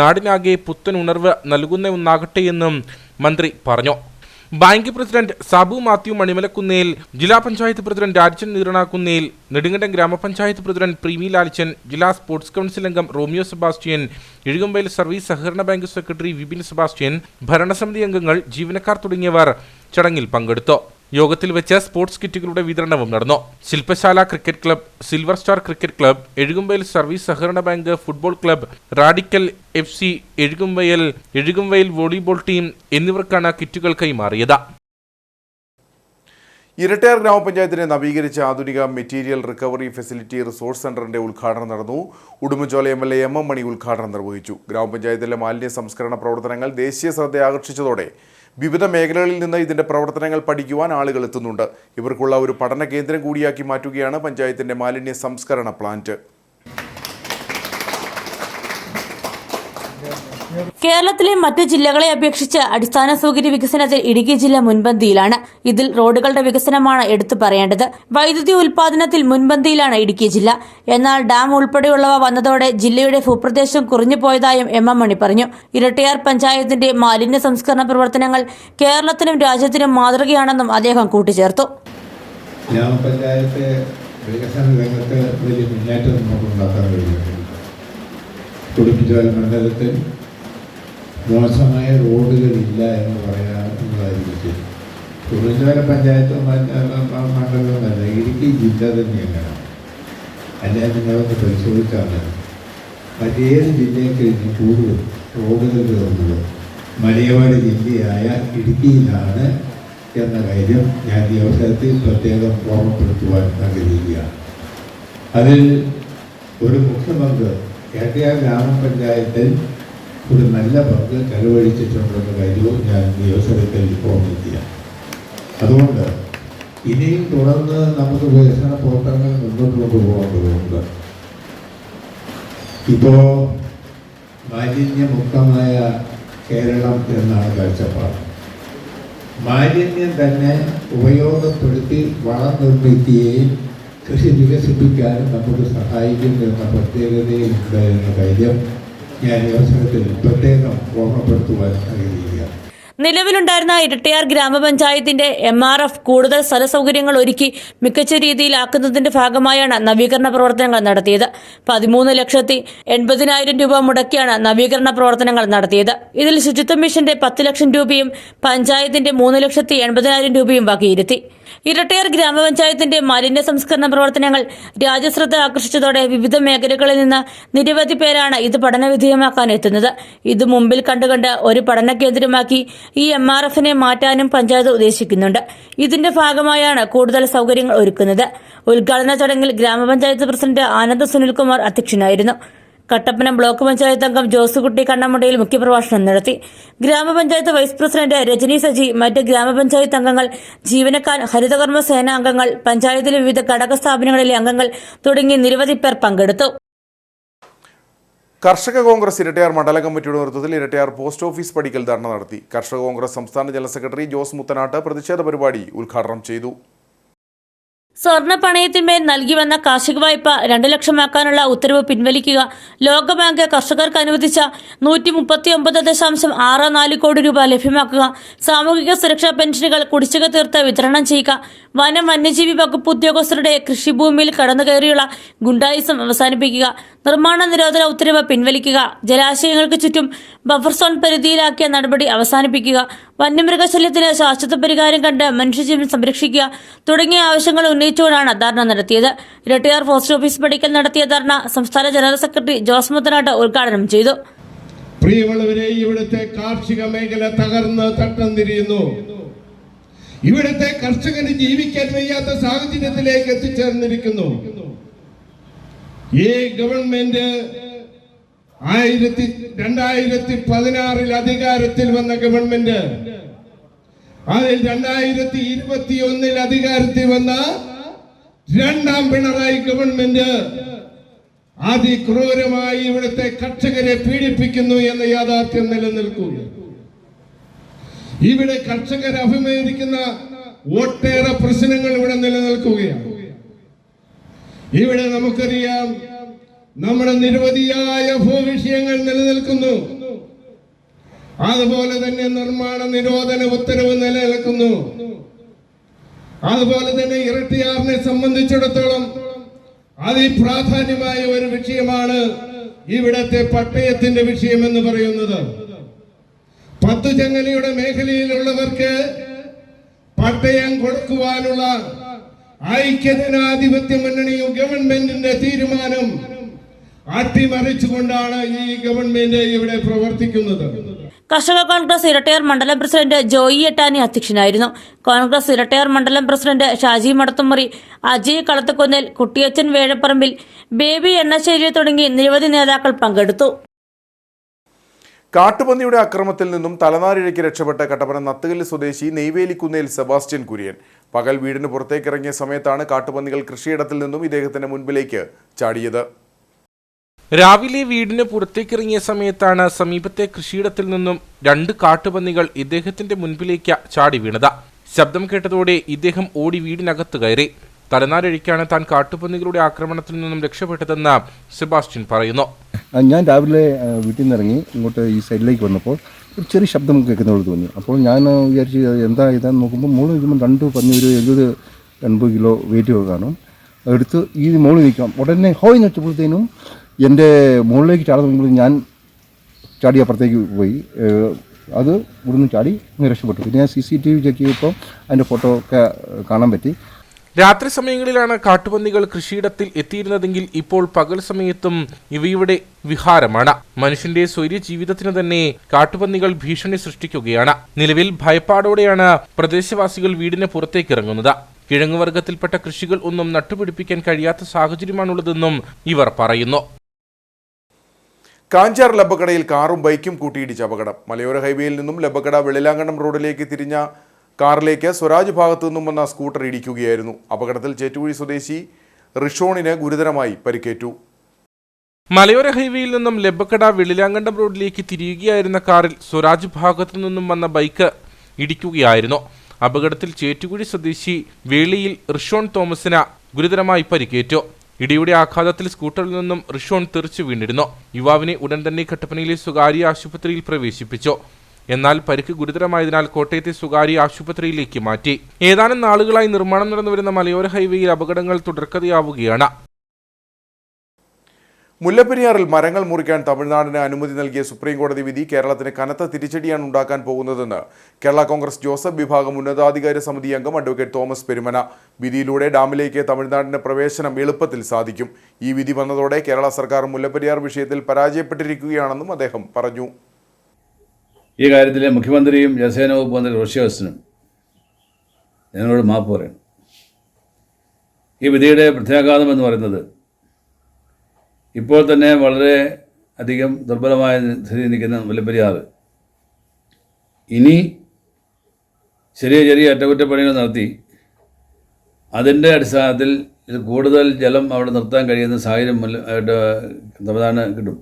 നാടിനാകെ പുത്തൻ ഉണർവ് നൽകുന്ന ഒന്നാകട്ടെയെന്നും മന്ത്രി പറഞ്ഞു. ബാങ്ക് പ്രസിഡന്റ് സാബു മാത്യു മണിമലക്കുന്നേൽ, ജില്ലാ പഞ്ചായത്ത് പ്രസിഡന്റ് രാജൻ നീറണാക്കുന്നേൽ, നെടുങ്കണ്ടം ഗ്രാമപഞ്ചായത്ത് പ്രസിഡന്റ് പ്രീമി ലാൽച്ചൻ, ജില്ലാ സ്പോർട്സ് കൗൺസിൽ അംഗം റോമിയോ സെബാസ്റ്റ്യൻ, എഴുകുമ്പയിൽ സർവീസ് സഹകരണ ബാങ്ക് സെക്രട്ടറി വിപിൻ സെബാസ്റ്റ്യൻ, ഭരണസമിതി അംഗങ്ങൾ, ജീവനക്കാർ തുടങ്ങിയവർ ചടങ്ങിൽ പങ്കെടുത്തു. യോഗത്തിൽ വെച്ച് സ്പോർട്സ് കിറ്റുകളുടെ വിതരണവും നടന്നു. Shilpashala cricket club, silver star cricket club, എഴുകുമ്പയിൽ സർവീസ് സഹകരണ bank football club, radical FC എഴുകുമ്പയിൽ വോളിബോൾ ടീം എന്നിവർക്കാണ് കിറ്റുകൾ കൈമാറിയത്. ഇരട്ടയാർ ഗ്രാമപഞ്ചായത്തിനെ നവീകരിച്ച ആധുനിക മെറ്റീരിയൽ റിക്കവറി ഫെസിലിറ്റി റിസോഴ്സ് സെന്ററിന്റെ ഉദ്ഘാടനം നടന്നു. ഉടുമ്പൻചോല MLA MM മണി ഉദ്ഘാടനം നിർവഹിച്ചു. ഗ്രാമപഞ്ചായത്തിലെ മാലിന്യ സംസ്കരണ പ്രവർത്തനങ്ങൾ ദേശീയ ശ്രദ്ധ ആകർഷിച്ചതോടെ വിവിധ മേഖലകളിൽ നിന്ന് ഇതിന്റെ പ്രവർത്തനങ്ങൾ പഠിക്കുവാൻ ആളുകൾ എത്തുന്നുണ്ട്. ഇവർക്കുള്ള ഒരു പഠന കേന്ദ്രം കൂടിയാക്കി മാറ്റുകയാണ് പഞ്ചായത്തിന്റെ മാലിന്യ സംസ്കരണ പ്ലാന്റ്. കേരളത്തിലെ മറ്റ് ജില്ലകളെ അപേക്ഷിച്ച് അടിസ്ഥാന സൗകര്യ വികസനത്തിൽ ഇടുക്കി ജില്ല മുൻപന്തിയിലാണ്. ഇതിൽ റോഡുകളുടെ വികസനമാണ് എടുത്തു പറയേണ്ടത്. വൈദ്യുതി ഉൽപാദനത്തിൽ മുൻപന്തിയിലാണ് ഇടുക്കി ജില്ല. എന്നാൽ ഡാം ഉൾപ്പെടെയുള്ളവ വന്നതോടെ ജില്ലയുടെ ഭൂപ്രദേശം കുറഞ്ഞു പോയതായും എം മണി പറഞ്ഞു. ഇരട്ടയാർ പഞ്ചായത്തിന്റെ മാലിന്യ സംസ്കരണ പ്രവർത്തനങ്ങൾ കേരളത്തിനും രാജ്യത്തിനും മാതൃകയാണെന്നും അദ്ദേഹം കൂട്ടിച്ചേർത്തു. ഗ്രാമപഞ്ചായത്ത് വികസന രംഗത്ത് വലിയ മുന്നേറ്റം നമുക്കുണ്ടാക്കാൻ കഴിയുന്നുണ്ട്. കുടുംബജോല മണ്ഡലത്തിൽ മോശമായ റോഡുകളില്ല എന്ന് പറയാവുന്നതായിരിക്കും. കുടുംബജോല പഞ്ചായത്ത് മണ്ഡലമല്ല, ഇടുക്കി ജില്ല തന്നെയാണ്. അല്ലെങ്കിൽ നിങ്ങളൊക്കെ പരിശോധിച്ചാൽ മറ്റേത് ജില്ലയിൽ കഴിഞ്ഞ് കൂടുതൽ റോഡുകൾ കയറുന്നത് മലയോര ജില്ലയായ ഇടുക്കിയിലാണ് എന്ന കാര്യം ഞാൻ ഈ അവസരത്തിൽ പ്രത്യേകം ഓർമ്മപ്പെടുത്തുവാൻ ആഗ്രഹിക്കുകയാണ്. അതിൽ ഒരു മുഖ്യ പങ്ക് ഇരട്ടയാർ ഗ്രാമപഞ്ചായത്തിൽ ഒരു നല്ല പങ്ക് ചെലവഴിച്ചിട്ടുണ്ടെന്ന കാര്യവും ഞാൻ ഈ അവസരത്തിൽ ഓർമ്മിക്കുക. അതുകൊണ്ട് ഇനിയും തുടർന്ന് നമുക്ക് വികസന പ്രവർത്തനങ്ങൾ മുന്നോട്ട് കൊണ്ടുപോകേണ്ടതുണ്ട്. ഇപ്പോൾ മാലിന്യമുക്തമായ കേരളം എന്നാണ് കാഴ്ചപ്പാട്. മാലിന്യം തന്നെ ഉപയോഗപ്പെടുത്തി വളം നിർമ്മിക്കുകയും കൃഷി വികസിപ്പിക്കാനും നമുക്ക് സഹായിക്കുന്നു എന്ന പ്രത്യേകതയുണ്ട് എന്ന കാര്യം ഞാൻ ഈ അവസരത്തിൽ പ്രത്യേകം ഓർമ്മപ്പെടുത്തുവാൻ ആഗ്രഹിക്കുക. നിലവിലുണ്ടായിരുന്ന ഇരട്ടയാർ ഗ്രാമപഞ്ചായത്തിന്റെ MRF കൂടുതൽ സ്ഥലസൗകര്യങ്ങൾ ഒരുക്കി മികച്ച രീതിയിലാക്കുന്നതിന്റെ ഭാഗമായാണ് നവീകരണ പ്രവർത്തനങ്ങൾ നടത്തിയത്. 13,80,000 രൂപ മുടക്കിയാണ് നവീകരണ പ്രവർത്തനങ്ങൾ നടത്തിയത്. ഇതിൽ ശുചിത്വ മിഷന്റെ 10 ലക്ഷം രൂപയും പഞ്ചായത്തിന്റെ 3,80,000 രൂപയും വകയിരുത്തി. ഇരട്ടയാർ ഗ്രാമപഞ്ചായത്തിന്റെ മാലിന്യ സംസ്കരണ പ്രവർത്തനങ്ങൾ രാജ്യശ്രദ്ധ ആകർഷിച്ചതോടെ വിവിധ മേഖലകളിൽ നിന്ന് നിരവധി പേരാണ് ഇത് പഠനവിധേയമാക്കാൻ എത്തുന്നത്. ഇത് മുമ്പിൽ കണ്ടുകൊണ്ട് ഒരു പഠന കേന്ദ്രമാക്കി ഈ MRFനെ മാറ്റാനും പഞ്ചായത്ത് ഉദ്ദേശിക്കുന്നുണ്ട്. ഇതിന്റെ ഭാഗമായാണ് കൂടുതൽ സൗകര്യങ്ങൾ ഒരുക്കുന്നത്. ഉദ്ഘാടന ചടങ്ങിൽ ഗ്രാമപഞ്ചായത്ത് പ്രസിഡന്റ് ആനന്ദ് സുനിൽകുമാർ അധ്യക്ഷനായിരുന്നു. കട്ടപ്പന ബ്ലോക്ക് പഞ്ചായത്ത് അംഗം ജോസുകുട്ടി കണ്ണമുണ്ടയിൽ മുഖ്യപ്രഭാഷണം നടത്തി. ഗ്രാമപഞ്ചായത്ത് വൈസ് പ്രസിഡന്റ് രജനി സജി, മറ്റ് ഗ്രാമപഞ്ചായത്ത് അംഗങ്ങൾ, ജീവനക്കാർ, ഹരിതകർമ്മ സേനാ അംഗങ്ങൾ, പഞ്ചായത്തിലെ വിവിധ ഘടക സ്ഥാപനങ്ങളിലെ അംഗങ്ങൾ തുടങ്ങി നിരവധി പേർ പങ്കെടുത്തു. കർഷക കോൺഗ്രസ് ഇരട്ടയാർ മണ്ഡല കമ്മിറ്റിയുടെ നേതൃത്വത്തിൽ ഇരട്ടയാർ പോസ്റ്റ് ഓഫീസ് പടിക്കൽ ധർണ നടത്തി. കർഷക കോൺഗ്രസ് സംസ്ഥാന ജനറൽ സെക്രട്ടറി ജോസ് മുത്തനാട്ട് പ്രതിഷേധ പരിപാടി ഉദ്ഘാടനം ചെയ്തു. സ്വർണ്ണ പണയത്തിന്മേൽ നൽകി വന്ന കാർഷിക വായ്പ 2 ലക്ഷമാക്കാനുള്ള ഉത്തരവ് പിൻവലിക്കുക. ലോകബാങ്ക് കർഷകർക്ക് അനുവദിച്ച 139.64 കോടി രൂപ ലഭ്യമാക്കുക. സാമൂഹിക സുരക്ഷാ പെൻഷനുകൾ കുടിശ്ശിക തീർത്ത് വിതരണം ചെയ്യുക. വനം വന്യജീവി വകുപ്പ് ഉദ്യോഗസ്ഥരുടെ കൃഷിഭൂമിയിൽ കടന്നുകയറിയുള്ള ഗുണ്ടായിസം അവസാനിപ്പിക്കുക. നിർമ്മാണ നിരോധന ഉത്തരവ് പിൻവലിക്കുക. ജലാശയങ്ങൾക്ക് ചുറ്റും ബഫർ സോൺ പരിധിയിലാക്കിയ നടപടി അവസാനിപ്പിക്കുക. വന്യമൃഗശല്യത്തിന് ശാശ്വത പരിഹാരം കണ്ട് മനുഷ്യജീവൻ സംരക്ഷിക്കുക തുടങ്ങിയ ആവശ്യങ്ങൾ ഉന്നയിച്ചുകൊണ്ടാണ് ധർണ നടത്തിയത്. ഇരട്ടയാർ പോസ്റ്റ് ഓഫീസ് പടിക്കൽ നടത്തിയ ധർണ സംസ്ഥാന ജനറൽ സെക്രട്ടറി ജോസ് മുത്തനാട്ട് ഉദ്ഘാടനം ചെയ്തു. പ്രിയമുള്ളവരെ, ഇവിടുത്തെ കാർഷിക മേഖല തകർന്ന് തട്ടം തിരിയുന്നു. ഇവിടുത്തെ കർഷകന് ജീവിക്കാൻ വയ്യാത്ത സാഹചര്യത്തിലേക്ക് എത്തിച്ചേർന്നിരിക്കുന്നു. ഈ ഗവൺമെന്റ് 2016 അധികാരത്തിൽ വന്ന ഗവൺമെന്റ്, അതിൽ 2021 അധികാരത്തിൽ വന്ന രണ്ടാം പിണറായി ഗവൺമെന്റ് അതിക്രൂരമായി ഇവിടുത്തെ കർഷകരെ പീഡിപ്പിക്കുന്നു എന്ന യാഥാർത്ഥ്യം നിലനിൽക്കുന്നു. ഇവിടെ കർഷകർ അഭിമുഖീകരിക്കുന്ന ഒട്ടേറെ പ്രശ്നങ്ങൾ ഇവിടെ നിലനിൽക്കുകയാണ്. ഇവിടെ നമുക്കറിയാം, നമ്മുടെ നിരവധിയായ ഭൂവിഷയങ്ങൾ നിലനിൽക്കുന്നു. അതുപോലെ തന്നെ നിർമ്മാണ നിരോധന ഉത്തരവ് നിലനിൽക്കുന്നു. അതുപോലെ തന്നെ ഇരട്ടയാറിനെ സംബന്ധിച്ചിടത്തോളം അതിപ്രാധാന്യമായ ഒരു വിഷയമാണ് ഇവിടത്തെ പട്ടയത്തിന്റെ വിഷയം എന്ന് പറയുന്നത്. പത്തുചങ്ങലയുടെ മേഖലയിലുള്ളവർക്ക് പട്ടയം കൊടുക്കുവാനുള്ള ഐക്യജനാധിപത്യ മുന്നണിയും ഗവൺമെന്റിന്റെ തീരുമാനം അട്ടിമറിച്ചുകൊണ്ടാണ് ഈ ഗവൺമെന്റ് ഇവിടെ പ്രവർത്തിക്കുന്നത്. കർഷക കോൺഗ്രസ് ഇരട്ടയാർ മണ്ഡലം പ്രസിഡന്റ് ജോയി എട്ടാനി അധ്യക്ഷനായിരുന്നു. കോൺഗ്രസ് ഇരട്ടയാർ മണ്ഡലം പ്രസിഡന്റ് ഷാജി മടത്തുമുറി, അജയ് കളത്തുകുന്നേൽ, കുട്ടിയച്ചൻ വേഴപ്പറമ്പിൽ, ബേബി എണ്ണശ്ശേരി തുടങ്ങി നിരവധി നേതാക്കൾ പങ്കെടുത്തു. കാട്ടുപന്നിയുടെ അക്രമത്തിൽ നിന്നും തലനാരിഴയ്ക്ക് രക്ഷപ്പെട്ട കട്ടപ്പന നത്തുകല്ല് സ്വദേശി നെയ്വേലിക്കുന്നേൽ സെബാസ്റ്റ്യൻ കുര്യൻ പകൽ വീടിന് പുറത്തേക്കിറങ്ങിയ സമയത്താണ് കാട്ടുപന്നികൾ കൃഷിയിടത്തിൽ നിന്നും ഇദ്ദേഹത്തിന്റെ മുൻപിലേക്ക് ചാടിയത്. രാവിലെ വീടിന് പുറത്തേക്കിറങ്ങിയ സമയത്താണ് സമീപത്തെ കൃഷിയിടത്തിൽ നിന്നും 2 കാട്ടുപന്നികൾ ഇദ്ദേഹത്തിന്റെ മുൻപിലേക്ക് ചാടി വീണത്. ശബ്ദം കേട്ടതോടെ ഇദ്ദേഹം ഓടി വീടിനകത്ത് കയറി. തലനാരിഴയ്ക്കാണ് താൻ കാട്ടുപന്നികളുടെ ആക്രമണത്തിൽ നിന്നും രക്ഷപ്പെട്ടതെന്ന് സെബാസ്റ്റ്യൻ പറയുന്നു. ഞാൻ രാവിലെ വീട്ടിൽ നിന്ന് ഇറങ്ങി ഇങ്ങോട്ട് ഈ സൈഡിലേക്ക് വന്നപ്പോൾ ഒരു ചെറിയ ശബ്ദം കേൾക്കുന്നതോട് തോന്നി. അപ്പോൾ ഞാൻ വിചാരിച്ച് എന്താ ഇതാന്ന് നോക്കുമ്പോൾ മോള് നിൽക്കുമ്പോൾ 2 പന്നി ഒരു 70-80 കിലോ വെയിറ്റ് കാണും. എടുത്ത് ഈ മോള് നിൽക്കാം. ഉടനെ ഹോയ് എന്ന് വെച്ചപ്പോഴത്തേനും എൻ്റെ മുകളിലേക്ക് ചാടാൻ നോക്കുമ്പോൾ ഞാൻ ചാടി അപ്പുറത്തേക്ക് പോയി. അത് ഇവിടുന്ന് ചാടി രക്ഷപ്പെട്ടു. പിന്നെ ഞാൻ CCTV ചെക്ക് ചെയ്തപ്പോൾ അതിൻ്റെ ഫോട്ടോ ഒക്കെ കാണാൻ പറ്റി. രാത്രി സമയങ്ങളിലാണ് കാട്ടുപന്നികൾ കൃഷിയിടത്തിൽ എത്തിയിരുന്നതെങ്കിൽ ഇപ്പോൾ പകൽ സമയത്തും ഇവയുടെ വിഹാരമാണ്. മനുഷ്യന്റെ സ്വൈര്യ ജീവിതത്തിന് തന്നെ കാട്ടുപന്നികൾ ഭീഷണി സൃഷ്ടിക്കുകയാണ്. നിലവിൽ ഭയപ്പാടോടെയാണ് പ്രദേശവാസികൾ വീടിന് പുറത്തേക്കിറങ്ങുന്നത്. കിഴങ്ങുവർഗത്തിൽപ്പെട്ട കൃഷികൾ ഒന്നും നട്ടുപിടിപ്പിക്കാൻ കഴിയാത്ത സാഹചര്യമാണുള്ളതെന്നും ഇവർ പറയുന്നു. കാഞ്ചാർ ലബക്കടയിൽ കാറും ബൈക്കും കൂട്ടിയിടിച്ച അപകടം. മലയോര ഹൈവേയിൽ നിന്നും ലബക്കട വെള്ളിലാങ്കണ്ടം റോഡിലേക്ക് തിരിഞ്ഞ കാറിലേക്ക് സ്വരാജ് ഭാഗത്തു നിന്നും വന്ന സ്കൂട്ടർ ഇടിക്കുകയായിരുന്നു. അപകടത്തിൽ ചേറ്റുകുഴി സ്വദേശി റിഷോണിന് ഗുരുതരമായി പരിക്കേറ്റു. മലയോര ഹൈവേയിൽ നിന്നും ലബക്കട വെള്ളിലാങ്കണ്ടം റോഡിലേക്ക് തിരിയുകയായിരുന്ന കാറിൽ സ്വരാജ് ഭാഗത്തു നിന്നും വന്ന ബൈക്ക് ഇടിക്കുകയായിരുന്നു. അപകടത്തിൽ ചേറ്റുകുഴി സ്വദേശി വേളിയിൽ റിഷോൺ തോമസിന് ഗുരുതരമായി പരിക്കേറ്റു. ഇടിയുടെ ആഘാതത്തിൽ സ്കൂട്ടറിൽ നിന്നും റിഷോൺ തെറിച്ചു വീണിരുന്നു. യുവാവിനെ ഉടൻ തന്നെ കട്ടപ്പനയിലെ സ്വകാര്യ ആശുപത്രിയിൽ പ്രവേശിപ്പിച്ചു. എന്നാൽ പരിക്ക് ഗുരുതരമായതിനാൽ കോട്ടയത്തെ സ്വകാര്യ ആശുപത്രിയിലേക്ക് മാറ്റി. ഏതാനും നാളുകളായി നിർമ്മാണം നടന്നുവരുന്ന മലയോര ഹൈവേയിൽ അപകടങ്ങൾ തുടർക്കഥയാവുകയാണ്. മുല്ലപ്പെരിയാറിൽ മരങ്ങൾ മുറിക്കാൻ തമിഴ്നാടിന് അനുമതി നൽകിയ സുപ്രീം കോടതി വിധി കേരളത്തിന് കനത്ത തിരിച്ചടിയാണ് ഉണ്ടാക്കാൻ പോകുന്നതെന്ന് കേരള കോൺഗ്രസ് ജോസഫ് വിഭാഗം ഉന്നതാധികാര സമിതി അംഗം അഡ്വക്കേറ്റ് തോമസ് പെരുമന. വിധിയിലൂടെ ഡാമിലേക്ക് തമിഴ്നാടിന് പ്രവേശനം എളുപ്പത്തിൽ സാധിക്കും. ഈ വിധി വന്നതോടെ കേരള സർക്കാർ മുല്ലപ്പെരിയാർ വിഷയത്തിൽ പരാജയപ്പെട്ടിരിക്കുകയാണെന്നും അദ്ദേഹം പറഞ്ഞു. ഈ കാര്യത്തിൽ മുഖ്യമന്ത്രിയും ജലസേന വകുപ്പ് മന്ത്രി റോഷിയോസിനും ഞങ്ങളോട് മാപ്പ് പറയണം. ഈ വിധിയുടെ പ്രത്യാഘാതം എന്ന് പറയുന്നത് ഇപ്പോൾ തന്നെ വളരെ അധികം ദുർബലമായ സ്ഥിതി നിൽക്കുന്ന മുല്ലപ്പെരിയാർ ഇനി ചെറിയ അറ്റകുറ്റപ്പണികൾ നടത്തി അതിൻ്റെ അടിസ്ഥാനത്തിൽ ഇത് കൂടുതൽ ജലം അവിടെ നിർത്താൻ കഴിയുന്ന സാഹചര്യം തമിഴ്നാടിന് കിട്ടും.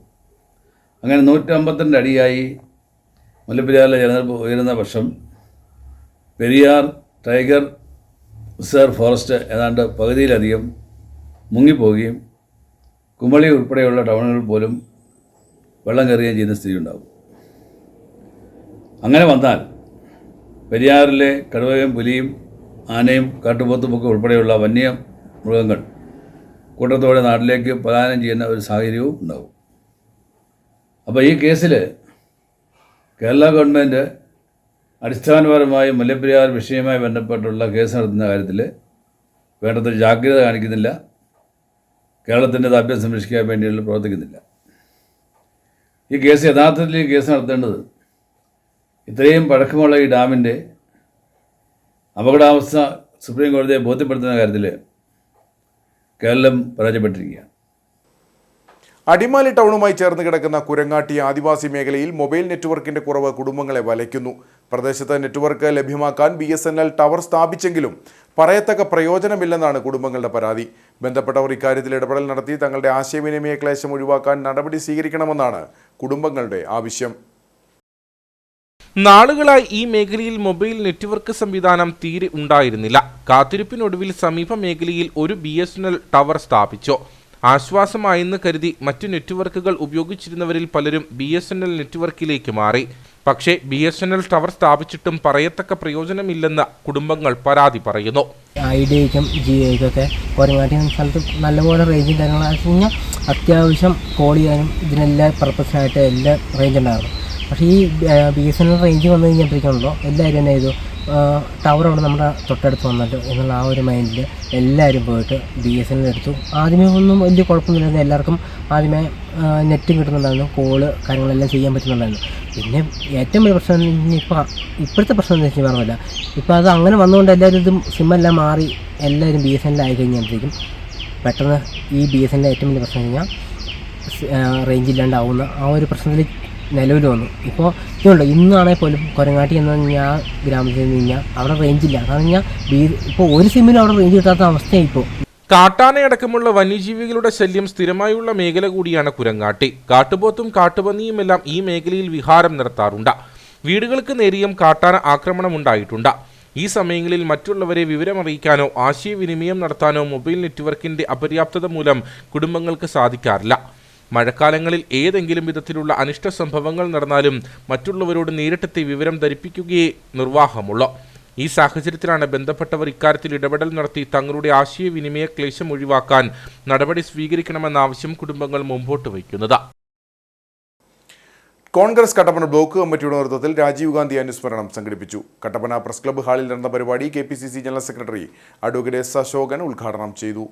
അങ്ങനെ 152 അടിയായി മുല്ലപ്പെരിയാറിലെ ജലനിരപ്പ് ഉയരുന്ന പക്ഷം പെരിയാർ ടൈഗർ റിസർവ് ഫോറസ്റ്റ് ഏതാണ്ട് പകുതിയിലധികം മുങ്ങിപ്പോവുകയും കുമളി ഉൾപ്പെടെയുള്ള ടൗണുകളിൽ പോലും വെള്ളം കയറുകയും ചെയ്യുന്ന സ്ഥിതി ഉണ്ടാകും. അങ്ങനെ വന്നാൽ പെരിയാറിലെ കടുവയും പുലിയും ആനയും കാട്ടുപോത്തുമൊക്കെ ഉൾപ്പെടെയുള്ള വന്യമൃഗങ്ങൾ കൂട്ടത്തോടെ നാട്ടിലേക്ക് പലായനം ചെയ്യുന്ന ഒരു സാഹചര്യവും ഉണ്ടാകും. അപ്പോൾ ഈ കേസിൽ കേരള ഗവൺമെൻറ് അടിസ്ഥാനപരമായി മുല്ലപ്പെരിയാർ വിഷയവുമായി ബന്ധപ്പെട്ടുള്ള കേസ് നടത്തുന്ന കാര്യത്തിൽ വേണ്ടത്ര ജാഗ്രത കാണിക്കുന്നില്ല. കേരളത്തിൻ്റെ താല്പര്യം സംരക്ഷിക്കാൻ വേണ്ടിയുള്ള പ്രവർത്തിക്കുന്നില്ല. ഈ കേസ് യഥാർത്ഥത്തിൽ ഈ കേസ് നടത്തേണ്ടത് ഇത്രയും പഴക്കമുള്ള ഈ ഡാമിൻ്റെ അപകടാവസ്ഥ സുപ്രീം കോടതിയെ ബോധ്യപ്പെടുത്തുന്ന കാര്യത്തിൽ കേരളം പരാജയപ്പെട്ടിരിക്കുകയാണ്. അടിമാലി ടൗണുമായി ചേർന്ന് കിടക്കുന്ന കുരങ്ങാട്ടി ആദിവാസി മേഖലയിൽ മൊബൈൽ നെറ്റ്വർക്കിന്റെ കുറവ് കുടുംബങ്ങളെ വലയ്ക്കുന്നു. പ്രദേശത്ത് നെറ്റ്വർക്ക് ലഭ്യമാക്കാൻ BSNL ടവർ സ്ഥാപിച്ചെങ്കിലും പറയത്തക്ക പ്രയോജനമില്ലെന്നാണ് കുടുംബങ്ങളുടെ പരാതി. ബന്ധപ്പെട്ടവർ ഇക്കാര്യത്തിൽ ഇടപെടൽ നടത്തി തങ്ങളുടെ ആശയവിനിമയ ക്ലേശം ഒഴിവാക്കാൻ നടപടി സ്വീകരിക്കണമെന്നാണ് കുടുംബങ്ങളുടെ ആവശ്യം. നാളുകളായി ഈ മേഖലയിൽ മൊബൈൽ നെറ്റ്വർക്ക് സംവിധാനം തീരെ ഉണ്ടായിരുന്നില്ല. കാത്തിരിപ്പിനൊടുവിൽ സമീപ മേഖലയിൽ ഒരു BSNL ടവർ സ്ഥാപിച്ചു. ആശ്വാസമായെന്ന് കരുതി മറ്റു നെറ്റ്വർക്കുകൾ ഉപയോഗിച്ചിരുന്നവരിൽ പലരും BSNL നെറ്റ്വർക്കിലേക്ക് മാറി. പക്ഷേ BSNL ടവർ സ്ഥാപിച്ചിട്ടും പറയത്തക്ക പ്രയോജനമില്ലെന്ന് കുടുംബങ്ങൾ പരാതി പറയുന്നു. ഐഡിയയ്ക്കും ജിയോയ്ക്കൊക്കെ കോരങ്ങാട്ടി എന്ന സ്ഥലത്ത് നല്ലപോലെ റേഞ്ചും കാര്യങ്ങളെന്ന് വെച്ച് കഴിഞ്ഞാൽ അത്യാവശ്യം കോൾ ചെയ്യാനും ഇതിനെല്ലാം പർപ്പസിനായിട്ട് എല്ലാം റേഞ്ച് ഉണ്ടായിരുന്നു. പക്ഷേ ഈ BSNL റേഞ്ച് വന്നു കഴിഞ്ഞപ്പോഴേക്കുണ്ടല്ലോ എല്ലാവരും തന്നെ ചെയ്തു ടവർ അവിടെ നമ്മുടെ തൊട്ടടുത്ത് വന്നിട്ട് എന്നുള്ള ആ ഒരു മൈൻഡിൽ എല്ലാവരും പോയിട്ട് BSNL എടുത്തു. ആദ്യമേ ഒന്നും വലിയ കുഴപ്പമൊന്നുമില്ലായിരുന്നു. എല്ലാവർക്കും ആദ്യമേ നെറ്റും കിട്ടുന്നുണ്ടായിരുന്നു, കോള് കാര്യങ്ങളെല്ലാം ചെയ്യാൻ പറ്റുന്നുണ്ടായിരുന്നു. പിന്നെ ഏറ്റവും വലിയ പ്രശ്നം ഇപ്പോഴത്തെ പ്രശ്നം എന്ന് വെച്ചാൽ പറഞ്ഞില്ല, ഇപ്പോൾ അത് അങ്ങനെ വന്നുകൊണ്ട് എല്ലാവരും ഇതും സിമ്മെല്ലാം മാറി എല്ലാവരും BSNL ആയി കഴിഞ്ഞപ്പോഴത്തേക്കും പെട്ടെന്ന് ഈ BSNL ഏറ്റവും വലിയ പ്രശ്നം കഴിഞ്ഞാൽ റേഞ്ച് ഇല്ലാണ്ടാവുന്ന ആ ഒരു പ്രശ്നത്തിൽ നിലവിൽ വന്നു. ഇപ്പോൾ ഇതുണ്ട് ഇന്നാണെങ്കിൽ പോലും കൊരങ്ങാട്ടി എന്ന് പറഞ്ഞാൽ ഗ്രാമത്തിൽ നിന്ന് കഴിഞ്ഞാൽ അവിടെ റേഞ്ചില്ല. കാരണം കഴിഞ്ഞാൽ ഇപ്പോൾ ഒരു സിമ്മിനും അവിടെ റേഞ്ച് കിട്ടാത്ത അവസ്ഥയാണ് ഇപ്പോൾ. കാട്ടാനയടക്കമുള്ള വന്യജീവികളുടെ ശല്യം സ്ഥിരമായുള്ള മേഖല കൂടിയാണ് കുരങ്ങാട്ടി. കാട്ടുപോത്തും കാട്ടുപന്നിയുമെല്ലാം ഈ മേഖലയിൽ വിഹാരം നടത്താറുണ്ട്. വീടുകൾക്ക് നേരെയും കാട്ടാന ആക്രമണമുണ്ടായിട്ടുണ്ട്. ഈ സമയങ്ങളിൽ മറ്റുള്ളവരെ വിവരമറിയിക്കാനോ ആശയവിനിമയം നടത്താനോ മൊബൈൽ നെറ്റ്വർക്കിന്റെ അപര്യാപ്തത മൂലം കുടുംബങ്ങൾക്ക് സാധിക്കാറില്ല. മഴക്കാലങ്ങളിൽ ഏതെങ്കിലും വിധത്തിലുള്ള അനിഷ്ട സംഭവങ്ങൾ നടന്നാലും മറ്റുള്ളവരോട് നേരിട്ടെത്തി വിവരം ധരിപ്പിക്കുകയേ നിർവാഹമുള്ളൂ. ഈ സാഹചര്യത്തിലാണ് ബന്ധപ്പെട്ടവർ ഇക്കാര്യത്തിൽ ഇടപെടൽ നടത്തി തങ്ങളുടെ ആശയവിനിമയ ക്ലേശം ഒഴിവാക്കാൻ നടപടി സ്വീകരിക്കണമെന്ന ആവശ്യം കുടുംബങ്ങൾ മുമ്പോട്ട് വയ്ക്കുന്നത്. കോൺഗ്രസ് കട്ടപ്പന ബ്ലോക്ക് കമ്മിറ്റിയുടെ നേതൃത്വത്തിൽ രാജീവ് ഗാന്ധി അനുസ്മരണം സംഘടിപ്പിച്ചു. കട്ടപ്പന പ്രസ് ക്ലബ്ബ് ഹാളിൽ നടന്ന പരിപാടി KPCC general secretary advocate S. Ashokan ഉദ്ഘാടനം ചെയ്തു.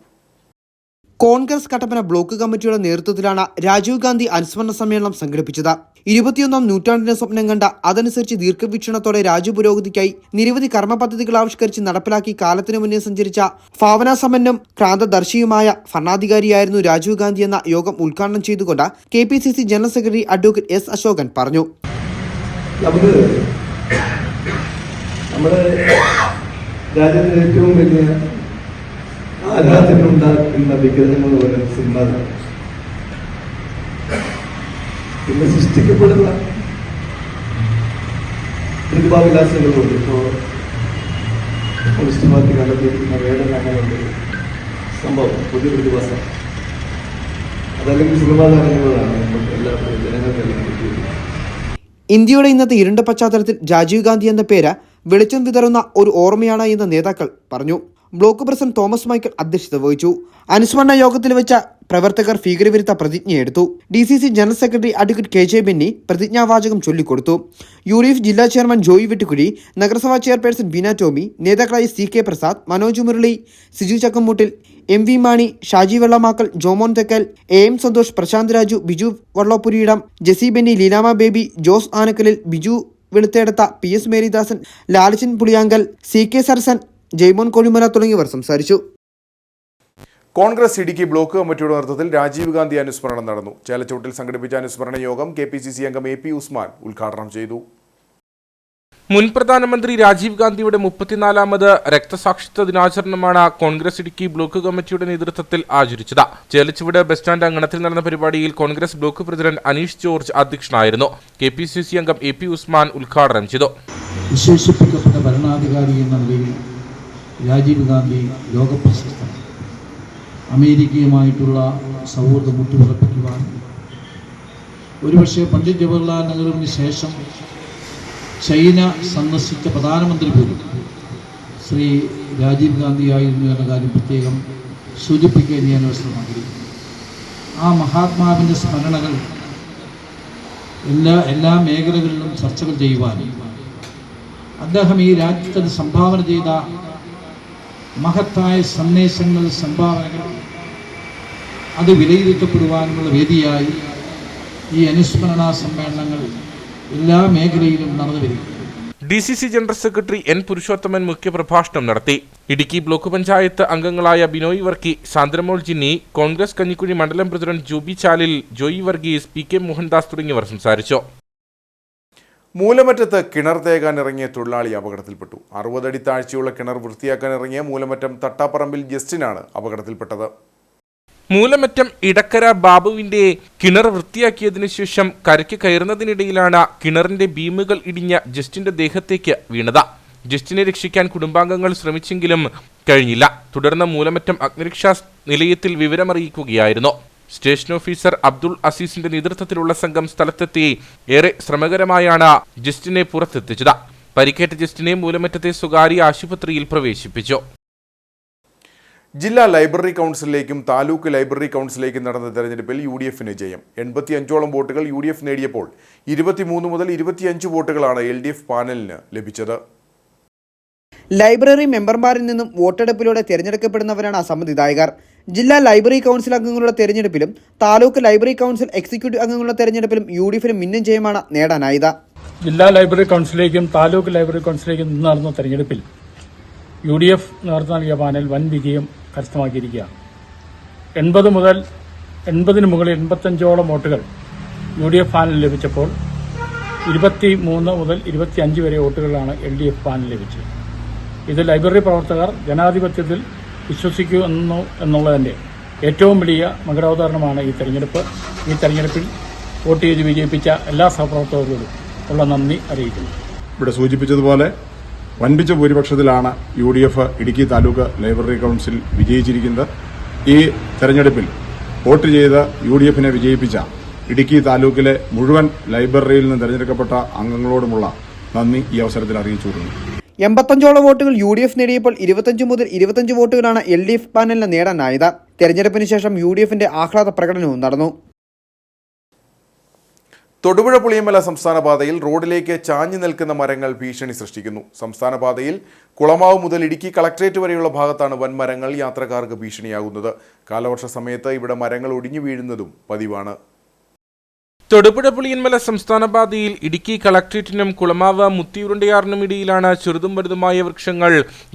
കോൺഗ്രസ് കട്ടപ്പന ബ്ലോക്ക് കമ്മിറ്റിയുടെ നേതൃത്വത്തിലാണ് രാജീവ് ഗാന്ധി അനുസ്മരണ സമ്മേളനം സംഘടിപ്പിച്ചത്. 21ാം നൂറ്റാണ്ടിന്റെ സ്വപ്നം കണ്ട അതനുസരിച്ച് ദീർഘവീക്ഷണത്തോടെ രാജ്യ പുരോഗതിക്കായി നിരവധി കർമ്മ പദ്ധതികൾ ആവിഷ്കരിച്ച് നടപ്പിലാക്കി കാലത്തിനു മുന്നേ സഞ്ചരിച്ച ഭാവനാസമ്പന്നും ക്രാന്തദർശിയുമായ ഭരണാധികാരിയായിരുന്നു രാജീവ് ഗാന്ധി എന്ന യോഗം ഉദ്ഘാടനം ചെയ്തുകൊണ്ട് KPCC general secretary advocate S. Ashokan പറഞ്ഞു. നമ്മുടെ രാജ്യത്തിന് ഏറ്റവും വലിയ ആരാധനയുണ്ടാക്കുന്ന വിഗ്രഹങ്ങൾ പോലെ സിംഹം പിന്നെ സൃഷ്ടിക്കപ്പെടുന്ന പ്രതിഭാവിലാസങ്ങളുണ്ട്. ഇപ്പോൾ കമ്മ്യൂണിസ്റ്റ് പാർട്ടി കണ്ടെത്തിയിരിക്കുന്ന വേടൻ അങ്ങനെയുള്ള സംഭവം പുതിയ പ്രതിഭാസം അതല്ലെങ്കിൽ സിനിമാ താരങ്ങളാണ് നമുക്ക് എല്ലാവർക്കും ജനങ്ങൾക്കെല്ലാം കിട്ടിയത്. ഇന്ത്യയുടെ ഇന്നത്തെ ഇരുണ്ട പശ്ചാത്തലത്തിൽ രാജീവ് ഗാന്ധി എന്ന പേര് വെളിച്ചം വിതറുന്ന ഒരു ഓർമ്മയാണ് എന്ന് നേതാക്കൾ പറഞ്ഞു. ബ്ലോക്ക് പ്രസിഡന്റ് തോമസ് മൈക്കിൾ അധ്യക്ഷത വഹിച്ചു. അനുസ്മരണ യോഗത്തിൽ വെച്ച പ്രവർത്തകർ ഭീകരവിരുദ്ധ പ്രതിജ്ഞയെടുത്തു. DCC general secretary advocate KJ Benny പ്രതിജ്ഞാവാചകം ചൊല്ലിക്കൊടുത്തു. UDF ജില്ലാ ചെയർമാൻ ജോയി വെട്ടുകുഴി, നഗരസഭാ ചെയർപേഴ്സൺ ബീന ടോമി, നേതാക്കളായ CK Prasad, Manoj Murali, Siju Chakkambuttil, MV Mani, Shaji Vellamakkal, Jomon Thekkal, AM Santhosh, Prasanth Raju, Biju Vallopuriyidam, Jessy Benny, Leelamma Baby, Jose Anakkalil, Biju Veluthedathu, PS Meridasan, Lalachan Puliyankal, CK Sarasan, Jaimon Kozhimala തുടങ്ങിയവർ സംസാരിച്ചു. കോൺഗ്രസ് ഇടുക്കി ബ്ലോക്ക് കമ്മിറ്റിയുടെ നേതൃത്വത്തിൽ രാജീവ് ഗാന്ധി അനുസ്മരണം നടന്നു. ചേലച്ചൂട്ടിൽ സംഘടിപ്പിച്ച അനുസ്മരണ യോഗം KPCC അംഗം AP ഉസ്മാൻ ഉദ്ഘാടനം ചെയ്തു. മുൻ പ്രധാനമന്ത്രി രാജീവ് ഗാന്ധിയുടെ 34ാമത് രക്തസാക്ഷിത്വ ദിനാചരണമാണ് കോൺഗ്രസ് ഇടുക്കി ബ്ലോക്ക് കമ്മിറ്റിയുടെ നേതൃത്വത്തിൽ ആചരിച്ചത്. ചേലച്ചുവട് ബസ് സ്റ്റാൻഡ് അങ്കണത്തിൽ നടന്ന പരിപാടിയിൽ Congress block president Aneesh George അധ്യക്ഷനായിരുന്നു. KPCC അംഗം AP ഉസ്മാൻ ഉദ്ഘാടനം ചെയ്തു. വിശേഷിപ്പിക്കപ്പെട്ട ഭരണാധികാരി എന്ന നിലയിൽ രാജീവ് ഗാന്ധി ലോകപ്രശസ്തൻ. അമേരിക്കയുമായിട്ടുള്ള സൗഹൃദം ഊട്ടിയുറപ്പിക്കുവാൻ ഒരുപക്ഷെ പണ്ഡിറ്റ് ജവഹർലാൽ നെഹ്റുവിന് ശേഷം ചൈന സന്ദർശിച്ച പ്രധാനമന്ത്രി പോലും ശ്രീ രാജീവ് ഗാന്ധിയായിരുന്നു എന്ന കാര്യം പ്രത്യേകം സൂചിപ്പിക്കാൻ ഞാൻ അവസരം ആഗ്രഹിക്കുന്നു. ആ മഹാത്മാവിൻ്റെ സ്മരണകൾ എല്ലാ മേഖലകളിലും ചർച്ചകൾ ചെയ്യുവാൻ അദ്ദേഹം ഈ രാജ്യത്തിന് സംഭാവന ചെയ്ത മഹത്തായ സന്ദേശങ്ങൾ, സംഭാവനകൾ അത് വിലയിരുത്തപ്പെടുവാനുള്ള വേദിയായി ഈ അനുസ്മരണ സമ്മേളനങ്ങൾ എല്ലാ മേഖലയിലും നടന്നു വരികയാണ്. DCC general secretary N. Purushothaman മുഖ്യപ്രഭാഷണം നടത്തി. ഇടുക്കി ബ്ലോക്ക് പഞ്ചായത്ത് അംഗങ്ങളായ ബിനോയ് വർക്കി, സാന്ദ്രമോൾ ജിന്നി, കോൺഗ്രസ് കഞ്ഞിക്കുഴി മണ്ഡലം പ്രസിഡന്റ് ജൂബി ചാലിൽ, ജോയി വർഗീസ്, PK മോഹൻദാസ് തുടങ്ങിയവർ സംസാരിച്ചു. മൂലമറ്റത്ത് കിണർ തേകാൻ ഇറങ്ങിയ തൊഴിലാളി അപകടത്തിൽപ്പെട്ടു. 60 അടി താഴ്ചയുള്ള കിണർ വൃത്തിയാക്കാൻ ഇറങ്ങിയ മൂലമറ്റം തട്ടാപ്പറമ്പിൽ ജസ്റ്റിനാണ് അപകടത്തിൽപ്പെട്ടത്. മൂലമറ്റം ഇടക്കര ബാബുവിന്റെ കിണർ വൃത്തിയാക്കിയതിനു ശേഷം കരയ്ക്ക് കയറുന്നതിനിടയിലാണ് കിണറിന്റെ ബീമുകൾ ഇടിഞ്ഞ ജസ്റ്റിന്റെ ദേഹത്തേക്ക് വീണത്. ജസ്റ്റിനെ രക്ഷിക്കാൻ കുടുംബാംഗങ്ങൾ ശ്രമിച്ചെങ്കിലും കഴിഞ്ഞില്ല. തുടർന്ന് മൂലമറ്റം അഗ്നിരക്ഷാ നിലയത്തിൽ വിവരമറിയിക്കുകയായിരുന്നു. സ്റ്റേഷൻ ഓഫീസർ അബ്ദുൾ അസീസിന്റെ നേതൃത്വത്തിലുള്ള സംഘം സ്ഥലത്തെത്തി ഏറെ ശ്രമകരമായാണ് ജസ്റ്റിനെ പുറത്തെത്തിച്ചത്. പരിക്കേറ്റ ജസ്റ്റിനെ മൂലമറ്റത്തെ സ്വകാര്യ ആശുപത്രിയിൽ പ്രവേശിപ്പിച്ചു. ജില്ലാ ലൈബ്രറി കൗൺസിലിലേക്കും താലൂക്ക് ലൈബ്രറി കൗൺസിലിലേക്കും നടന്ന തെരഞ്ഞെടുപ്പിൽ UDFന് ജയം. 85ഓളം വോട്ടുകൾ UDF നേടിയപ്പോൾ 23 മുതൽ 25 വോട്ടുകളാണ് LDF പാനലിന് ലഭിച്ചത്. ലൈബ്രറി മെമ്പർമാരിൽ നിന്നും വോട്ടെടുപ്പിലൂടെ തിരഞ്ഞെടുക്കപ്പെടുന്നവരാണ് സമ്മതിദായകർ. ജില്ലാ ലൈബ്രറി കൗൺസിൽ അംഗങ്ങളുടെ തെരഞ്ഞെടുപ്പിലും താലൂക്ക് ലൈബ്രറി കൗൺസിൽ എക്സിക്യൂട്ടീവ് അംഗങ്ങളുടെ തെരഞ്ഞെടുപ്പിലും UDFന് മിന്നും ജയമാണ് നേടാനായത്. ജില്ലാ ലൈബ്രറി കൗൺസിലേക്കും താലൂക്ക് ലൈബ്രറി കൗൺസിലേക്കും ഇന്ന് നടന്ന തെരഞ്ഞെടുപ്പിൽ UDF നേതൃത്വം നൽകിയ പാനൽ വൻ വിജയം കരസ്ഥമാക്കിയിരിക്കുകയാണ്. 80 മുതൽ 80 മുകളിൽ 85ഓളം വോട്ടുകൾ UDF പാനൽ ലഭിച്ചപ്പോൾ 23 മുതൽ 25 വരെ വോട്ടുകളാണ് LDF പാനൽ ലഭിച്ചത്. ഇത് ലൈബ്രറി പ്രവർത്തകർ ജനാധിപത്യത്തിൽ വിശ്വസിക്കുന്നു എന്നുള്ളതിൻ്റെ ഏറ്റവും വലിയ മകുടോദാഹരണമാണ് ഈ തെരഞ്ഞെടുപ്പ്. ഈ തെരഞ്ഞെടുപ്പിൽ വോട്ട് ചെയ്ത് വിജയിപ്പിച്ച എല്ലാ സഹപ്രവർത്തകരോടും ഉള്ള നന്ദി അറിയിക്കുന്നു. ഇവിടെ സൂചിപ്പിച്ചതുപോലെ വൻപിച്ച ഭൂരിപക്ഷത്തിലാണ് UDF Idukki taluk library council വിജയിച്ചിരിക്കുന്നത്. ഈ തെരഞ്ഞെടുപ്പിൽ വോട്ട് ചെയ്ത് UDFനെ വിജയിപ്പിച്ച ഇടുക്കി താലൂക്കിലെ മുഴുവൻ ലൈബ്രറിയിൽ നിന്ന് തിരഞ്ഞെടുക്കപ്പെട്ട അംഗങ്ങളോടുമുള്ള നന്ദി ഈ അവസരത്തിൽ അറിയിച്ചുകൊള്ളുന്നു. 85ഓളം വോട്ടുകൾ UDF നേടിയപ്പോൾ 25 മുതൽ 25 വോട്ടുകളാണ് LDF പാനലിന് നേടാനായത്. തെരഞ്ഞെടുപ്പിന് ശേഷം UDFന്റെ ആഹ്ലാദ പ്രകടനവും നടന്നു. തൊടുപുഴ പുളിയമല സംസ്ഥാന പാതയിൽ റോഡിലേക്ക് ചാഞ്ഞു നിൽക്കുന്ന മരങ്ങൾ ഭീഷണി സൃഷ്ടിക്കുന്നു. സംസ്ഥാന പാതയിൽ കുളമാവ് മുതൽ ഇടുക്കി കളക്ട്രേറ്റ് വരെയുള്ള ഭാഗത്താണ് വൻമരങ്ങൾ യാത്രക്കാർക്ക് ഭീഷണിയാകുന്നത്. കാലവർഷ സമയത്ത് ഇവിടെ മരങ്ങൾ ഒടിഞ്ഞു വീഴുന്നതും പതിവാണ്. തൊടുപുഴ പുളിയന്മല സംസ്ഥാന പാതയിൽ ഇടുക്കി കളക്ട്രേറ്റിനും കുളമാവ് മുത്തിയുരുണ്ടയാറിനും ഇടയിലാണ് ചെറുതും വലുതുമായ വൃക്ഷങ്ങൾ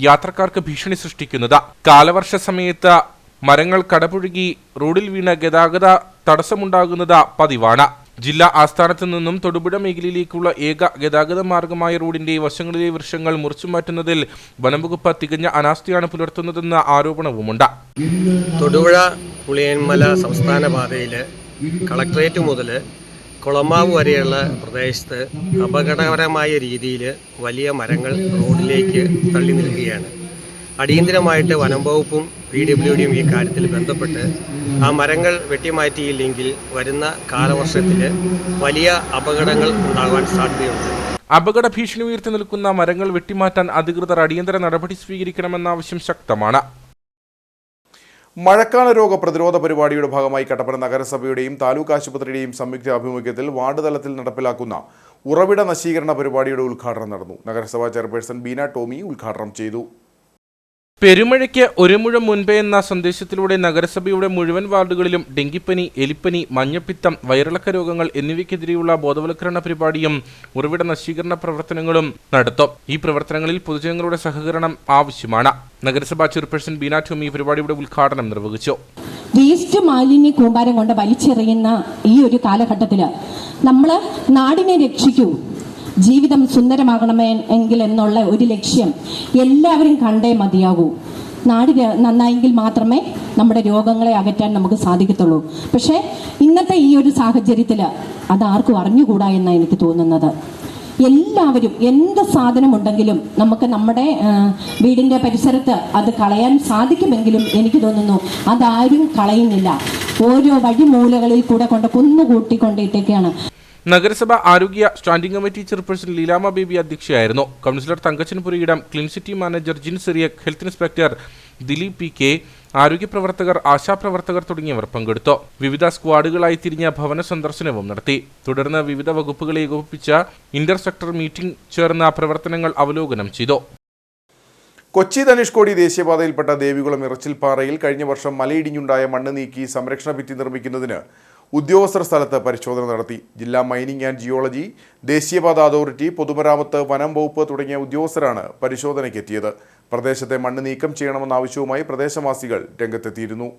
യാത്രക്കാർക്ക് ഭീഷണി സൃഷ്ടിക്കുന്നത്. കാലവർഷ സമയത്ത് മരങ്ങൾ കടപുഴകി റോഡിൽ വീണ് ഗതാഗത തടസ്സമുണ്ടാകുന്നത് പതിവാണ്. ജില്ലാ ആസ്ഥാനത്ത് നിന്നും തൊടുപുഴ മേഖലയിലേക്കുള്ള ഏക ഗതാഗത മാർഗമായ റോഡിന്റെ വശങ്ങളിലെ വൃക്ഷങ്ങൾ മുറിച്ചുമാറ്റുന്നതിൽ വനംവകുപ്പ് തികഞ്ഞ അനാസ്ഥയാണ് പുലർത്തുന്നതെന്ന ആരോപണവുമുണ്ട്. തൊടുപുഴ പുളിയന്മല സംസ്ഥാന പാതയിൽ കളക്ട്രേറ്റ് മുതൽ കുളമാവ് വരെയുള്ള പ്രദേശത്ത് അപകടകരമായ രീതിയിൽ വലിയ മരങ്ങൾ റോഡിലേക്ക് തള്ളി നിൽക്കുകയാണ്. അടിയന്തരമായിട്ട് വനം വകുപ്പും PWDയും ഈ കാര്യത്തിൽ ബന്ധപ്പെട്ട് ആ മരങ്ങൾ വെട്ടിമാറ്റിയില്ലെങ്കിൽ വരുന്ന കാലവർഷത്തിൽ വലിയ അപകടങ്ങൾ ഉണ്ടാകാൻ സാധ്യതയുണ്ട്. അപകട ഭീഷണി ഉയർത്തി നിൽക്കുന്ന മരങ്ങൾ വെട്ടിമാറ്റാൻ അധികൃതർ അടിയന്തര നടപടി സ്വീകരിക്കണമെന്ന ആവശ്യം ശക്തമാണ്. മഴക്കാല രോഗ പ്രതിരോധ പരിപാടിയുടെ ഭാഗമായി കട്ടപ്പന നഗരസഭയുടെയും താലൂക്ക് ആശുപത്രിയുടെയും സംയുക്ത ആഭിമുഖ്യത്തിൽ വാർഡ് തലത്തിൽ നടപ്പിലാക്കുന്ന ഉറവിട നശീകരണ പരിപാടിയുടെ ഉദ്ഘാടനം നടന്നു. നഗരസഭാ ചെയർപേഴ്സൺ ബീന ടോമി ഉദ്ഘാടനം ചെയ്തു. പെരുമഴയ്ക്ക് ഒരു മുഴം മുൻപേ എന്ന സന്ദേശത്തിലൂടെ നഗരസഭയുടെ മുഴുവൻ വാർഡുകളിലും ഡെങ്കിപ്പനി, എലിപ്പനി, മഞ്ഞപ്പിത്തം, വയറിളക്ക രോഗങ്ങൾ എന്നിവയ്ക്കെതിരെയുള്ള ബോധവൽക്കരണ പരിപാടിയും ഉറവിട നശീകരണ പ്രവർത്തനങ്ങളും നടത്തും. ഈ പ്രവർത്തനങ്ങളിൽ പൊതുജനങ്ങളുടെ സഹകരണം ആവശ്യമാണ്. നഗരസഭാ ചെയർപേഴ്സൺ ബീന ടോമി പരിപാടിയുടെ ഉദ്ഘാടനം നിർവഹിച്ചു. വേസ്റ്റ് മാലിന്യ കൂമ്പാരം കൊണ്ട് വലിച്ചെറിയുന്ന ഈ ഒരു കാലഘട്ടത്തിൽ നമ്മൾ നാടിനെ രക്ഷിക്കൂ, ജീവിതം സുന്ദരമാകണമേ എങ്കിൽ എന്നുള്ള ഒരു ലക്ഷ്യം എല്ലാവരും കണ്ടേ മതിയാകൂ. നാട് നന്നായെങ്കിൽ മാത്രമേ നമ്മുടെ രോഗങ്ങളെ അകറ്റാൻ നമുക്ക് സാധിക്കത്തുള്ളൂ. പക്ഷേ ഇന്നത്തെ ഈ ഒരു സാഹചര്യത്തിൽ അതാർക്കും അറിഞ്ഞുകൂടാ എന്നാണ് എനിക്ക് തോന്നുന്നത്. എല്ലാവരും എന്ത് സാധനമുണ്ടെങ്കിലും നമുക്ക് നമ്മുടെ വീടിൻ്റെ പരിസരത്ത് അത് കളയാൻ സാധിക്കുമെങ്കിലും എനിക്ക് തോന്നുന്നു അതാരും കളയുന്നില്ല. ഓരോ വഴിമൂലകളിൽ കൂടെ കൊണ്ട് കുന്നുകൂട്ടിക്കൊണ്ടിട്ടൊക്കെയാണ്. നഗരസഭ ആരോഗ്യ standing committee chairperson Leelamma Baby അധ്യക്ഷയായിരുന്നു. Councillor Thankachan Purayidam, clean city manager Jin Cyriac, health inspector Dileep PK, ആരോഗ്യ പ്രവർത്തകർ, ആശാപ്രവർത്തകർ തുടങ്ങിയവർ പങ്കെടുത്തു. വിവിധ സ്ക്വാഡുകളായി തിരിഞ്ഞ ഭവന സന്ദർശനവും നടത്തി. തുടർന്ന് വിവിധ വകുപ്പുകളെ ഏകോപിപ്പിച്ച ഇന്റർ സെക്ടർ മീറ്റിംഗ് ചേർന്ന പ്രവർത്തനങ്ങൾ അവലോകനം ചെയ്തു. കൊച്ചി ധനുഷ്കോടി ദേശീയപാതയിൽപ്പെട്ട ദേവികുളം ഇറച്ചിൽപ്പാറയിൽ കഴിഞ്ഞ വർഷം മലയിടിഞ്ഞുണ്ടായ മണ്ണ് നീക്കി സംരക്ഷണ ഭിത്തി നിർമ്മിക്കുന്നതിന് ഉദ്യോഗസ്ഥർ സ്ഥലത്ത് പരിശോധന നടത്തി. ജില്ലാ മൈനിങ് ആൻഡ് ജിയോളജി, ദേശീയപാത അതോറിറ്റി, പൊതുമരാമത്ത്, വനം വകുപ്പ് തുടങ്ങിയ ഉദ്യോഗസ്ഥരാണ് പരിശോധനയ്ക്കെത്തിയത്. പ്രദേശത്തെ മണ്ണ് നീക്കം ചെയ്യണമെന്ന ആവശ്യവുമായി പ്രദേശവാസികൾ രംഗത്തെത്തിയിരുന്നു.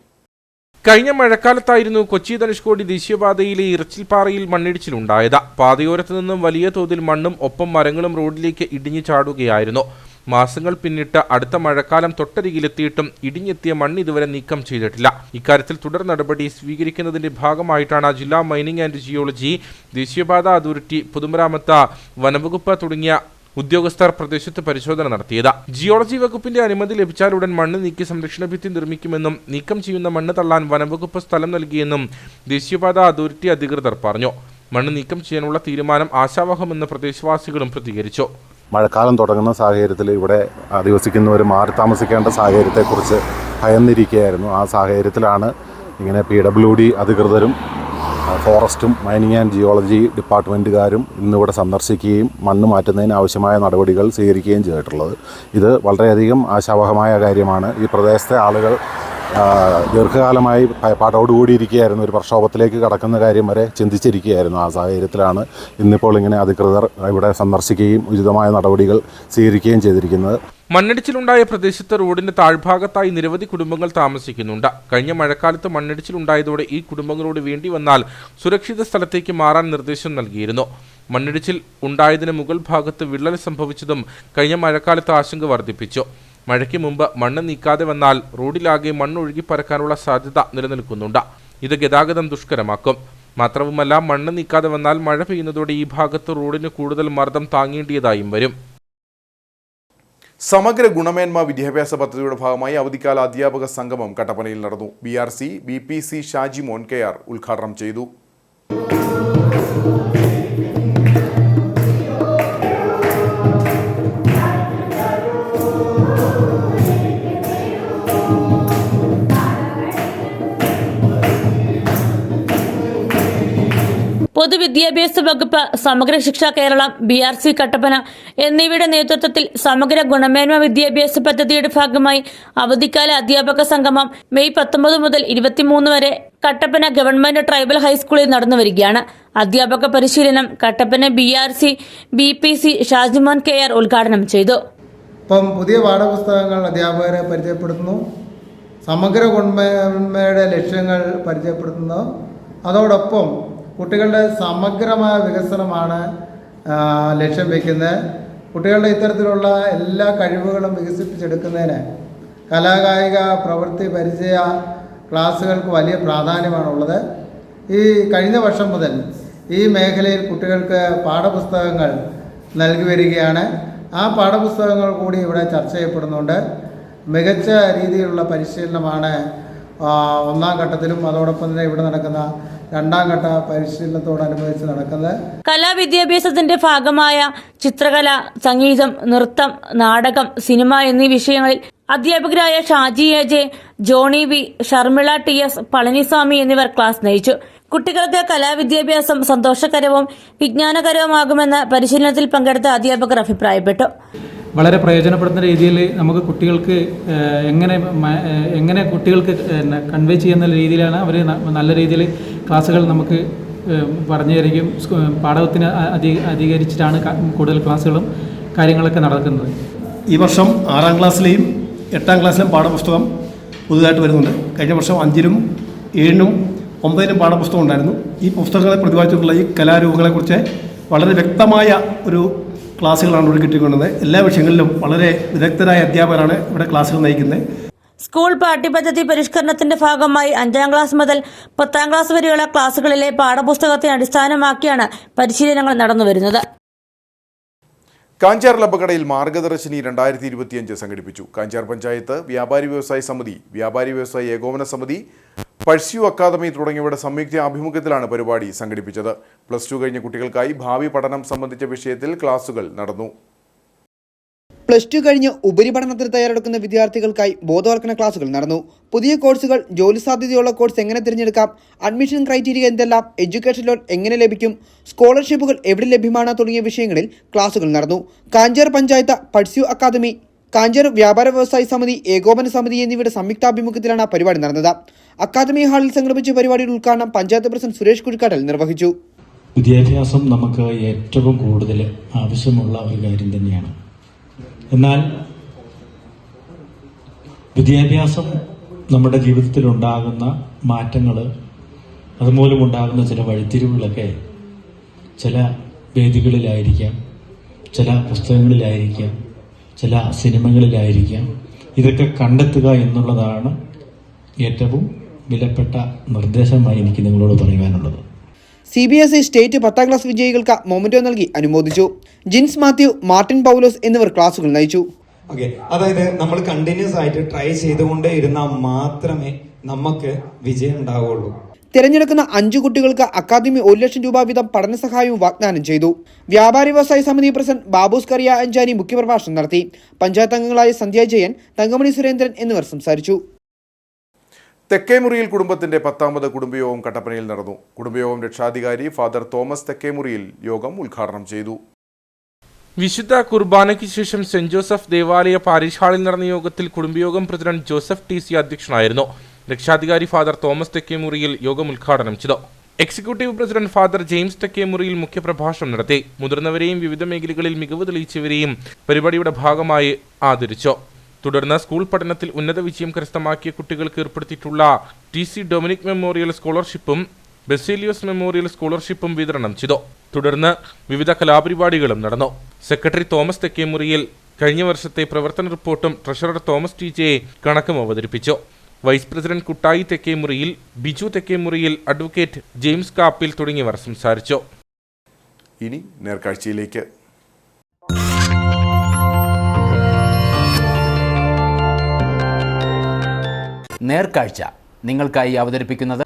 കഴിഞ്ഞ മഴക്കാലത്തായിരുന്നു കൊച്ചി ധനുഷ്കോടി ദേശീയപാതയിലെ ഇറച്ചിൽപ്പാറയിൽ മണ്ണിടിച്ചിലുണ്ടായത്. പാതയോരത്ത് നിന്നും വലിയ തോതിൽ മണ്ണും ഒപ്പം മരങ്ങളും റോഡിലേക്ക് ഇടിഞ്ഞു ചാടുകയായിരുന്നു. മാസങ്ങൾ പിന്നിട്ട് അടുത്ത മഴക്കാലം തൊട്ടരികിലെത്തിയിട്ടും ഇടിഞ്ഞെത്തിയ മണ്ണ് ഇതുവരെ നീക്കം ചെയ്തിട്ടില്ല. ഇക്കാര്യത്തിൽ തുടർ നടപടി സ്വീകരിക്കുന്നതിന്റെ ഭാഗമായിട്ടാണ് ജില്ലാ മൈനിങ് ആൻഡ് ജിയോളജി, ദേശീയപാത അതോറിറ്റി, പൊതുമരാമത്ത്, വനംവകുപ്പ് തുടങ്ങിയ ഉദ്യോഗസ്ഥർ പ്രദേശത്ത് പരിശോധന നടത്തിയത്. ജിയോളജി വകുപ്പിന്റെ അനുമതി ലഭിച്ചാലുടൻ മണ്ണ് നീക്കി സംരക്ഷണ ഭിത്തി നിർമ്മിക്കുമെന്നും നീക്കം ചെയ്യുന്ന മണ്ണ് തള്ളാൻ വനംവകുപ്പ് സ്ഥലം നൽകിയെന്നും ദേശീയപാത അതോറിറ്റി അധികൃതർ പറഞ്ഞു. മണ്ണ് നീക്കം ചെയ്യാനുള്ള തീരുമാനം ആശാവഹമെന്ന് പ്രദേശവാസികളും പ്രതികരിച്ചു. മഴക്കാലം തുടങ്ങുന്ന സാഹചര്യത്തിൽ ഇവിടെ അധിവസിക്കുന്നവർ മാറി താമസിക്കേണ്ട സാഹചര്യത്തെക്കുറിച്ച് ഭയന്നിരിക്കുകയായിരുന്നു. ആ സാഹചര്യത്തിലാണ് ഇങ്ങനെ PWD അധികൃതരും ഫോറസ്റ്റും മൈനിങ് ആൻഡ് ജിയോളജി ഡിപ്പാർട്ട്മെൻറ്റുകാരും ഇന്നിവിടെ സന്ദർശിക്കുകയും മണ്ണ് മാറ്റുന്നതിന് ആവശ്യമായ നടപടികൾ സ്വീകരിക്കുകയും ചെയ്തിട്ടുള്ളത്. ഇത് വളരെയധികം ആശാവഹമായ കാര്യമാണ്. ഈ പ്രദേശത്തെ ആളുകൾ ദീർഘകാലമായി ഭയപ്പാടോടുകൂടിയിരിക്കുകയായിരുന്നു. ഒരു പ്രക്ഷോഭത്തിലേക്ക് കടക്കുന്ന കാര്യം വരെ ചിന്തിച്ചിരിക്കുകയായിരുന്നു. ആ സാഹചര്യത്തിലാണ് ഇന്നിപ്പോൾ ഇങ്ങനെ അധികൃതർ ഇവിടെ സന്ദർശിക്കുകയും ഉചിതമായ നടപടികൾ സ്വീകരിക്കുകയും ചെയ്തിരിക്കുന്നത്. മണ്ണിടിച്ചിലുണ്ടായ പ്രദേശത്ത് റോഡിന്റെ താഴ്ഭാഗത്തായി നിരവധി കുടുംബങ്ങൾ താമസിക്കുന്നുണ്ട്. കഴിഞ്ഞ മഴക്കാലത്ത് മണ്ണിടിച്ചിലുണ്ടായതോടെ ഈ കുടുംബങ്ങളോട് വേണ്ടി വന്നാൽ സുരക്ഷിത സ്ഥലത്തേക്ക് മാറാൻ നിർദ്ദേശം നൽകിയിരുന്നു. മണ്ണിടിച്ചിൽ ഉണ്ടായതിന് മുകൾ ഭാഗത്ത് വിള്ളൽ സംഭവിച്ചതും കഴിഞ്ഞ മഴക്കാലത്ത് ആശങ്ക വർദ്ധിപ്പിച്ചു. മഴയ്ക്ക് മുമ്പ് മണ്ണ് നീക്കാതെ വന്നാൽ റോഡിലാകെ മണ്ണൊഴുകി പരക്കാനുള്ള സാധ്യത നിലനിൽക്കുന്നുണ്ട്. ഇത് ഗതാഗതം ദുഷ്കരമാക്കും. മാത്രവുമല്ല, മണ്ണ് നീക്കാതെ വന്നാൽ മഴ പെയ്യുന്നതോടെ ഈ ഭാഗത്ത് റോഡിന് കൂടുതൽ മർദ്ദം താങ്ങേണ്ടിയതായും വരും. സമഗ്ര ഗുണമേന്മ വിദ്യാഭ്യാസ പദ്ധതിയുടെ ഭാഗമായി അവധിക്കാല അധ്യാപക സംഗമം കട്ടപ്പനയിൽ നടന്നു. BRC BPC ഷാജിമോൻ KR ഉദ്ഘാടനം ചെയ്തു. പൊതുവിദ്യാഭ്യാസ വകുപ്പ്, സമഗ്ര ശിക്ഷ കേരളം, BRC കട്ടപ്പന എന്നിവയുടെ നേതൃത്വത്തിൽ സമഗ്ര ഗുണമേന്മ വിദ്യാഭ്യാസ പദ്ധതിയുടെ ഭാഗമായി അവധിക്കാല അധ്യാപക സംഗമം മെയ് 19 മുതൽ 23 വരെ കട്ടപ്പന ഗവൺമെന്റ് ട്രൈബൽ ഹൈസ്കൂളിൽ നടന്നുവരികയാണ്. അധ്യാപക പരിശീലനം Kattappana BRC BPC Shajimon KR ഉദ്ഘാടനം ചെയ്തു. ഇപ്പം പുതിയ പാഠപുസ്തകങ്ങൾ അധ്യാപകരെ പരിചയപ്പെടുത്തുന്നു, സമഗ്ര ഗുണമേന്മയുടെ ലക്ഷ്യങ്ങൾ പരിചയപ്പെടുത്തുന്നു. അതോടൊപ്പം കുട്ടികളുടെ സമഗ്രമായ വികസനമാണ് ലക്ഷ്യം വയ്ക്കുന്നത്. കുട്ടികളുടെ ഇത്തരത്തിലുള്ള എല്ലാ കഴിവുകളും വികസിപ്പിച്ചെടുക്കുന്നതിന് കലാകായിക പ്രവൃത്തി പരിചയ ക്ലാസ്സുകൾക്ക് വലിയ പ്രാധാന്യമാണുള്ളത്. ഈ കഴിഞ്ഞ വർഷം മുതൽ ഈ മേഖലയിൽ കുട്ടികൾക്ക് പാഠപുസ്തകങ്ങൾ നൽകി വരികയാണ്. ആ പാഠപുസ്തകങ്ങൾ കൂടി ഇവിടെ ചർച്ച ചെയ്യപ്പെടുന്നുണ്ട്. മികച്ച രീതിയിലുള്ള പരിശീലനമാണ് ഒന്നാം ഘട്ടത്തിലും അതോടൊപ്പം തന്നെ ഇവിടെ നടക്കുന്ന രണ്ടാം ഘട്ട പരിശീലനത്തോടനുബന്ധിച്ച് നടക്കുന്നത്. കലാവിദ്യാഭ്യാസത്തിന്റെ ഭാഗമായ ചിത്രകല, സംഗീതം, നൃത്തം, നാടകം, സിനിമ എന്നീ വിഷയങ്ങളിൽ അധ്യാപകരായ Shaji AJ, Johnny V, Sharmila TS, Palaniswami എന്നിവർ ക്ലാസ് നയിച്ചു. കുട്ടികൾക്ക് കലാവിദ്യാഭ്യാസം സന്തോഷകരവും വിജ്ഞാനകരവുമാകുമെന്ന് പരിശീലനത്തിൽ പങ്കെടുത്ത അധ്യാപകർ അഭിപ്രായപ്പെട്ടു. വളരെ പ്രയോജനപ്പെടുന്ന രീതിയിൽ നമുക്ക് കുട്ടികൾക്ക് എങ്ങനെ കുട്ടികൾക്ക് കൺവേ ചെയ്യുന്ന രീതിയിലാണ് അവർ നല്ല രീതിയിൽ ക്ലാസ്സുകൾ നമുക്ക് പറഞ്ഞു തരികയും പാഠത്തിന് അധികരിച്ചിട്ടാണ് കൂടുതൽ ക്ലാസ്സുകളും കാര്യങ്ങളൊക്കെ നടക്കുന്നത്. ഈ വർഷം 6ാം ക്ലാസ്സിലെയും 8ാം ക്ലാസ്സിലെയും പാഠപുസ്തകം പുതുതായിട്ട് വരുന്നുണ്ട്. കഴിഞ്ഞ വർഷം 5നും 7നും 9നും പാഠപുസ്തകം ഉണ്ടായിരുന്നു. ഈ പുസ്തകങ്ങളെ പ്രതിപാദിച്ചിട്ടുള്ള ഈ കലാരൂപങ്ങളെക്കുറിച്ച് വളരെ വ്യക്തമായ ഒരു ക്ലാസ്സുകളാണ് ഇവിടെ കിട്ടിക്കൊണ്ടത്. എല്ലാ വിഷയങ്ങളിലും വളരെ വിദഗ്ധരായ അധ്യാപകരാണ് ഇവിടെ ക്ലാസ്സുകൾ നയിക്കുന്നത്. സ്കൂൾ പാഠ്യപദ്ധതി പരിഷ്കരണത്തിന്റെ ഭാഗമായി 5ാം ക്ലാസ് മുതൽ 10ാം ക്ലാസ് വരെയുള്ള ക്ലാസ്സുകളിലെ പാഠപുസ്തകത്തെ അടിസ്ഥാനമാക്കിയാണ് പരിശീലനങ്ങൾ നടന്നുവരുന്നത്. കാഞ്ചാർ ലബക്കടയിൽ മാർഗദർശിനി 2025 സംഘടിപ്പിച്ചു. കാഞ്ചാർ പഞ്ചായത്ത്, വ്യാപാരി വ്യവസായ സമിതി, വ്യാപാരി വ്യവസായ ഏകോപന സമിതി, പഴ്സ്യൂ അക്കാദമി തുടങ്ങിയവയുടെ സംയുക്ത ആഭിമുഖ്യത്തിലാണ് പരിപാടി സംഘടിപ്പിച്ചത്. +2 കഴിഞ്ഞ കുട്ടികൾക്കായി ഭാവി പഠനം സംബന്ധിച്ച വിഷയത്തിൽ ക്ലാസുകൾ നടന്നു. +2 കഴിഞ്ഞ് ഉപരിപഠനത്തിന് തയ്യാറെടുക്കുന്ന വിദ്യാർത്ഥികൾക്കായി ബോധവൽക്കരണ ക്ലാസുകൾ നടന്നു. പുതിയ കോഴ്സുകൾ, ജോലി സാധ്യതയുള്ള കോഴ്സ് എങ്ങനെ തിരഞ്ഞെടുക്കാം, അഡ്മിഷൻ ക്രൈറ്റീരിയ എന്തെല്ലാം, എഡ്യൂക്കേഷൻ ലോൺ എങ്ങനെ ലഭിക്കും, സ്കോളർഷിപ്പുകൾ എവിടെ ലഭ്യമാണ് തുടങ്ങിയ വിഷയങ്ങളിൽ ക്ലാസുകൾ നടന്നു. കാഞ്ചാർ പഞ്ചായത്ത്, പഴ്സ്യൂ അക്കാദമി, കാഞ്ചാർ വ്യാപാര വ്യവസായ സമിതി, ഏകോപന സമിതി എന്നിവയുടെ സംയുക്താഭിമുഖ്യത്തിലാണ് പരിപാടി നടന്നത്. അക്കാദമി ഹാളിൽ സംഘടിപ്പിച്ച പരിപാടിയുടെ ഉദ്ഘാടനം പഞ്ചായത്ത് പ്രസിഡന്റ് സുരേഷ് കുഴിക്കാടൽ നിർവഹിച്ചു. വിദ്യാഭ്യാസം നമുക്ക് ഏറ്റവും കൂടുതൽ ആവശ്യമുള്ള ഒരു കാര്യം തന്നെയാണ്. എന്നാൽ വിദ്യാഭ്യാസം നമ്മുടെ ജീവിതത്തിൽ ഉണ്ടാകുന്ന മാറ്റങ്ങൾ, അതുമൂലം ഉണ്ടാകുന്ന ചില വഴിത്തിരിവുകളൊക്കെ ചില വേദികളിലായിരിക്കാം, ചില പുസ്തകങ്ങളിലായിരിക്കാം, ചില സിനിമകളിലായിരിക്കാം. ഇതൊക്കെ കണ്ടെത്തുക എന്നുള്ളതാണ് ഏറ്റവും വിലപ്പെട്ട നിർദ്ദേശമായി എനിക്ക് നിങ്ങളോട് പറയുവാനുള്ളത്. CBSE സ്റ്റേറ്റ് 10ാം ക്ലാസ് വിജയികൾക്ക് മൊമെന്റോ നൽകി അനുമോദിച്ചു. ജിൻസ് മാത്യു, മാർട്ടിൻ പൗലോസ് എന്നിവർ ക്ലാസുകൾ നയിച്ചു. അതായത് നമ്മൾ കണ്ടിന്യൂസ് ആയിട്ട് ട്രൈ ചെയ്തുകൊണ്ടേ ഇരുന്നാൽ മാത്രമേ നമുക്ക് വിജയം ഉണ്ടാവുള്ളൂ. തിരഞ്ഞെടുക്കുന്ന 5 കുട്ടികൾക്ക് അക്കാദമി 1 ലക്ഷം രൂപ വീതം പഠന സഹായവും വാഗ്ദാനം ചെയ്തു. വ്യാപാരി വ്യവസായ സമിതി പ്രസിഡന്റ് ബാബൂസ് കറിയ അഞ്ചാനി മുഖ്യപ്രഭാഷണം നടത്തി. പഞ്ചായത്ത് അംഗങ്ങളായ സന്ധ്യ ജയൻ, തങ്കമണി സുരേന്ദ്രൻ എന്നിവർ സംസാരിച്ചു. തെക്കേമുറിയിൽ കുടുംബത്തിന്റെ 10ാമത് കുടുംബയോഗം കട്ടപ്പനയിൽ നടന്നു. കുടുംബയോഗം രക്ഷാധികാരി ഫാദർ തോമസ് തെക്കേമുറിയിൽ യോഗം ഉദ്ഘാടനം ചെയ്തു. വിശുദ്ധ കുർബാനയ്ക്ക് ശേഷം സെന്റ് ജോസഫ് ദേവാലയ പാരിഷ് ഹാളിൽ നടന്ന യോഗത്തിൽ കുടുംബയോഗം പ്രസിഡന്റ് ജോസഫ് TC അധ്യക്ഷനായിരുന്നു. രക്ഷാധികാരി ഫാദർ തോമസ് തെക്കേമുറിയിൽ യോഗം ഉദ്ഘാടനം ചെയ്തു. എക്സിക്യൂട്ടീവ് പ്രസിഡന്റ് ഫാദർ ജെയിംസ് തെക്കേമുറിയിൽ മുഖ്യപ്രഭാഷണം നടത്തി. മുതിർന്നവരെയും വിവിധ മേഖലകളിൽ മികവ് തെളിയിച്ചവരെയും പരിപാടിയുടെ ഭാഗമായി ആദരിച്ചു. തുടർന്ന് സ്കൂൾ പഠനത്തിൽ ഉന്നത വിജയം കരസ്ഥമാക്കിയ കുട്ടികൾക്ക് ഏർപ്പെടുത്തിയിട്ടുള്ള TC ഡൊമിനിക് മെമ്മോറിയൽ സ്കോളർഷിപ്പും ബെസേലിയോസ് മെമ്മോറിയൽ സ്കോളർഷിപ്പും വിതരണം ചെയ്തു. തുടർന്ന് വിവിധ കലാപരിപാടികളും നടന്നു. സെക്രട്ടറി തോമസ് തെക്കേമുറിയിൽ കഴിഞ്ഞ വർഷത്തെ പ്രവർത്തന റിപ്പോർട്ടും ട്രഷറർ തോമസ് ടി.ജെ. കണക്കും അവതരിപ്പിച്ചു. Vice president Kuttayi തെക്കേമുറിയിൽ, Biju തെക്കേമുറിയിൽ, advocate James Kappil തുടങ്ങിയവർ സംസാരിച്ചു. ഇനി നേർക്കാഴ്ചയിലേക്ക്. നേർക്കാഴ്ച നിങ്ങൾക്കായി അവതരിപ്പിക്കുന്നത്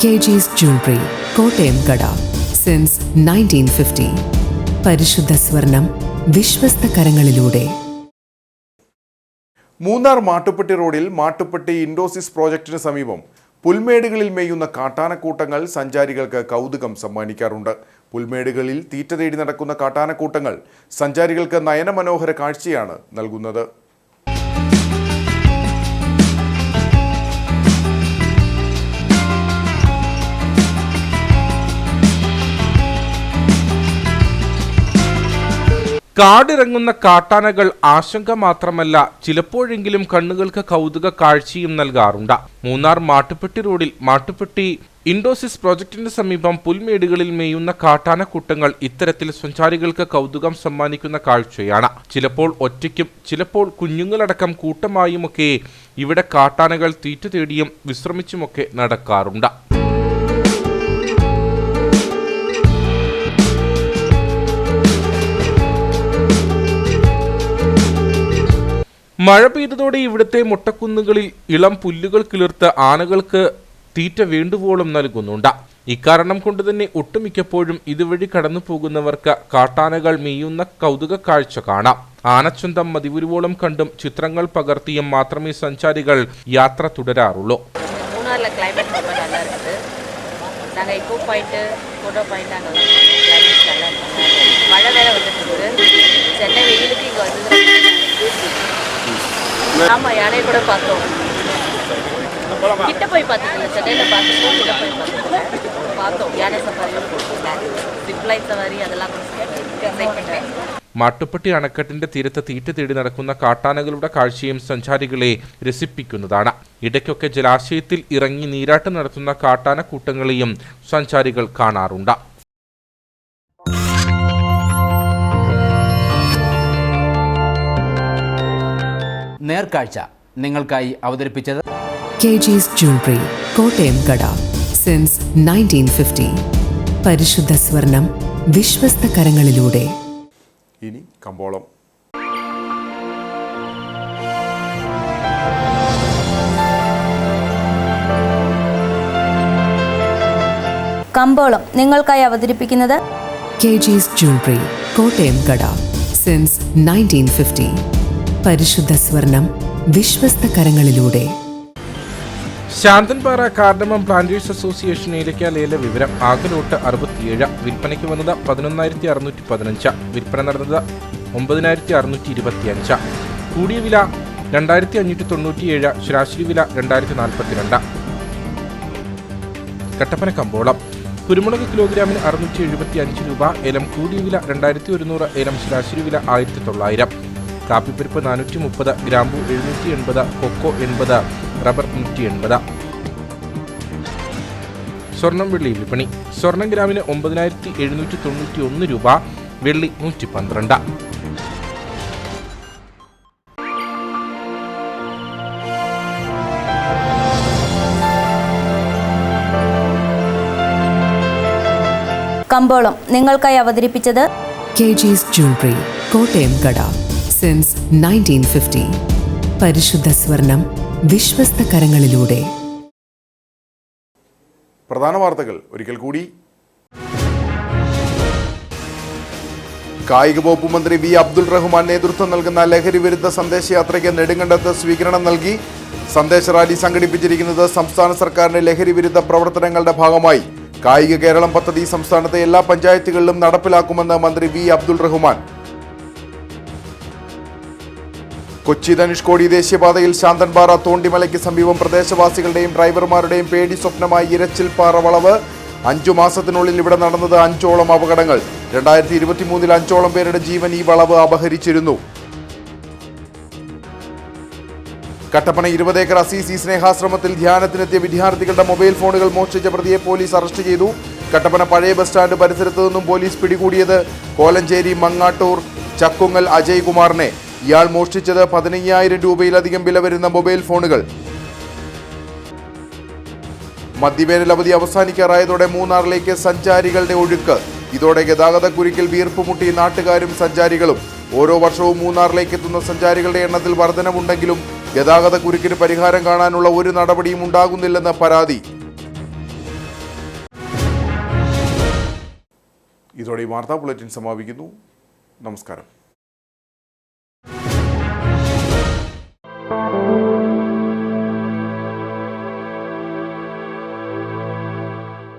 KG's Jewelry, കോട്ടയം കട. സിൻസ് 1950. പരിശുദ്ധ സ്വർണം വിശ്വസ്ത കരങ്ങളിലൂടെ. മൂന്നാർ മാട്ടുപ്പെട്ടി റോഡിൽ മാട്ടുപ്പെട്ടി ഇൻഡോസിസ് പ്രോജക്റ്റിന് സമീപം പുൽമേടുകളിൽ മേയുന്ന കാട്ടാനക്കൂട്ടങ്ങൾ സഞ്ചാരികൾക്ക് കൗതുകം സമ്മാനിക്കാറുണ്ട്. പുൽമേടുകളിൽ തീറ്റ തേടി നടക്കുന്ന കാട്ടാനക്കൂട്ടങ്ങൾ സഞ്ചാരികൾക്ക് നയനമനോഹര കാഴ്ചയാണ് നൽകുന്നത്. കാടിറങ്ങുന്ന കാട്ടാനകൾ ആശങ്ക മാത്രമല്ല, ചിലപ്പോഴെങ്കിലും കണ്ണുകൾക്ക് കൗതുക കാഴ്ചയും നൽകാറുണ്ട്. മൂന്നാർ മാട്ടുപ്പെട്ടി റോഡിൽ മാട്ടുപ്പെട്ടി ഇൻഡോസിസ് പ്രോജക്റ്റിന് സമീപം പുൽമേടുകളിൽ മേയുന്ന കാട്ടാനക്കൂട്ടങ്ങൾ ഇത്തരത്തിൽ സഞ്ചാരികൾക്ക് കൗതുകം സമ്മാനിക്കുന്ന കാഴ്ചയാണ്. ചിലപ്പോൾ ഒറ്റയ്ക്കും ചിലപ്പോൾ കുഞ്ഞുങ്ങളടക്കം കൂട്ടമായുമൊക്കെ ഇവിടെ കാട്ടാനകൾ തീറ്റ തേടിയും വിശ്രമിച്ചുമൊക്കെ നടക്കാറുണ്ട്. മഴ പെയ്തതോടെ ഇവിടുത്തെ മൊട്ടക്കുന്നുകളിൽ ഇളം പുല്ലുകൾ കിളിർത്ത് ആനകൾക്ക് തീറ്റ വേണ്ടുവോളം നൽകുന്നുണ്ട്. ഇക്കാരണം കൊണ്ട് തന്നെ ഒട്ടുമിക്കപ്പോഴും ഇതുവഴി കടന്നു പോകുന്നവർക്ക് കാട്ടാനകൾ മേയുന്ന കൗതുക കാഴ്ച കാണാം. ആനച്ചന്തം മതിവരുവോളം കണ്ടും ചിത്രങ്ങൾ പകർത്തിയും മാത്രമേ സഞ്ചാരികൾ യാത്ര തുടരാറുള്ളൂ. நாங்கள் இப்போ போயிட்டு ஃபோட்டோ பாயிண்ட் அங்கே கிளைமேட் நல்லா இருக்கும். மழை வேற வந்துட்டு இருக்கு. சென்னை வெயிலுக்கு இங்கே வந்து ஆமாம், யானையை கூட பார்த்தோம். கிட்ட போய் பார்த்ததில்ல, சென்னையில் பார்த்துட்டு கிட்ட போய் பார்த்தோம். யானை சஃபாரியும் ஜிப் லைன் சவாரி அதெல்லாம் எக்ஸைட் பண்ணேன். മാട്ടുപ്പെട്ടി അണക്കെട്ടിന്റെ തീരത്ത് തീറ്റ തേടി നടക്കുന്ന കാട്ടാനകളുടെ കാഴ്ചയും സഞ്ചാരികളെ രസിപ്പിക്കുന്നതാണ്. ഇടയ്ക്കൊക്കെ ജലാശയത്തിൽ ഇറങ്ങി നീരാട്ടം നടത്തുന്ന കാട്ടാനക്കൂട്ടങ്ങളെയും സഞ്ചാരികൾ കാണാറുണ്ട്. നേർക്കാഴ്ച നിങ്ങൾക്കായി അവതരിപ്പിച്ചത് KG's Jewelry, കോട്ടയം കട. സിൻസ് 1950. പരിശുദ്ധ സ്വർണം വിശ്വസ്ത കരങ്ങളിലൂടെ. ഇനി കമ്പോളം. കമ്പോളം നിങ്ങൾക്കായി അവതരിപ്പിക്കുന്നത് KG's Jewelry, കോട്ടയം കട. സിൻസ് 1950. പരിശുദ്ധ സ്വർണം വിശ്വസ്ത കരങ്ങളിലൂടെ. ശാന്തൻപാറ കാർഡമം പ്ലാന്റേഴ്സ് അസോസിയേഷൻ ഏലക്ക ലേല വിവരം. ആകെ ലോട്ട് 67, വിൽപ്പനയ്ക്ക് വന്നത് 11,615, വിൽപ്പന നടന്നത് 9,625. കൂടിയ വില 2,597, ശരാശരി വില 2,042. കട്ടപ്പന കമ്പോളം. കുരുമുളക് കിലോഗ്രാമിന് 675 രൂപ, ഏലം കൂടിയ വില 2,100, ഏലം ശരാശരി വില 1,900. കാപ്പിപ്പരിപ്പ് 430, ഗ്രാമ്പു 780, കൊക്കോ 80, റബ്ബർ 180. സ്വർണം വെള്ളി വിപണി. സ്വർണം ഗ്രാമിന് 9,791 രൂപ, വെള്ളി 112. കമ്പോളം നിങ്ങൾക്കായി അവതരിപ്പിച്ചത് KG's Jewelry, കോട്ടയം കട. സിൻസ് 1950. പരിശുദ്ധ സ്വർണം വിശ്വസ്ത കരങ്ങളിലൂടെ. പ്രധാന വാർത്തകൾ ഒരിക്കൽ കൂടി. കായിക വകുപ്പ് മന്ത്രി വി അബ്ദുൾ റഹ്മാൻ നേതൃത്വം നൽകുന്ന ലഹരി വിരുദ്ധ സന്ദേശയാത്രയ്ക്ക് നെടുങ്കണ്ടത്ത് സ്വീകരണം നൽകി. സന്ദേശ റാലി സംഘടിപ്പിച്ചിരിക്കുന്നത് സംസ്ഥാന സർക്കാരിന്റെ ലഹരി വിരുദ്ധ പ്രവർത്തനങ്ങളുടെ ഭാഗമായി കായിക കേരളം പദ്ധതി സംസ്ഥാനത്തെ എല്ലാ പഞ്ചായത്തുകളിലും നടപ്പിലാക്കുമെന്ന് മന്ത്രി വി അബ്ദുൾ റഹ്മാൻ. കൊച്ചി ധനുഷ്കോടി ദേശീയപാതയിൽ ശാന്തൻപാറ തോണ്ടിമലയ്ക്ക് സമീപം പ്രദേശവാസികളുടെയും ഡ്രൈവർമാരുടെയും പേടി സ്വപ്നമായി ഇരച്ചിൽപ്പാറ വളവ്. 5 മാസത്തിനുള്ളിൽ ഇവിടെ നടന്നത് 5ഓളം അപകടങ്ങൾ. 2023 5ഓളം പേരുടെ ജീവൻ ഈ വളവ് അപഹരിച്ചിരുന്നു. കട്ടപ്പന 20 ഏക്കർ അസീസി സ്നേഹാശ്രമത്തിൽ ധ്യാനത്തിനെത്തിയ വിദ്യാർത്ഥികളുടെ മൊബൈൽ ഫോണുകൾ മോഷ്ടിച്ച പ്രതിയെ പോലീസ് അറസ്റ്റ് ചെയ്തു. കട്ടപ്പന പഴയ ബസ് സ്റ്റാൻഡ് പരിസരത്തു നിന്നും പോലീസ് പിടികൂടിയത് കോലഞ്ചേരി മങ്ങാട്ടൂർ ചക്കുങ്ങൽ അജയ് കുമാറിനെ. ഇയാൾ മോഷ്ടിച്ചത് 15,000 രൂപയിലധികം വില വരുന്ന മൊബൈൽ ഫോണുകൾ. മധ്യവേനൽ അവധി അവസാനിക്കാറായതോടെ മൂന്നാറിലേക്ക് സഞ്ചാരികളുടെ ഒഴുക്ക്. ഇതോടെ ഗതാഗതക്കുരുക്കിൽ വീർപ്പുമുട്ടി നാട്ടുകാരും സഞ്ചാരികളും. ഓരോ വർഷവും മൂന്നാറിലേക്ക് എത്തുന്ന സഞ്ചാരികളുടെ എണ്ണത്തിൽ വർധനവുണ്ടെങ്കിലും ഗതാഗതക്കുരുക്കിന് പരിഹാരം കാണാനുള്ള ഒരു നടപടിയും ഉണ്ടാകുന്നില്ലെന്ന് പരാതി. ഇതോടെ ഈ വാർത്താ ബുള്ളറ്റിൻ സമാപിക്കുന്നു. നമസ്കാരം.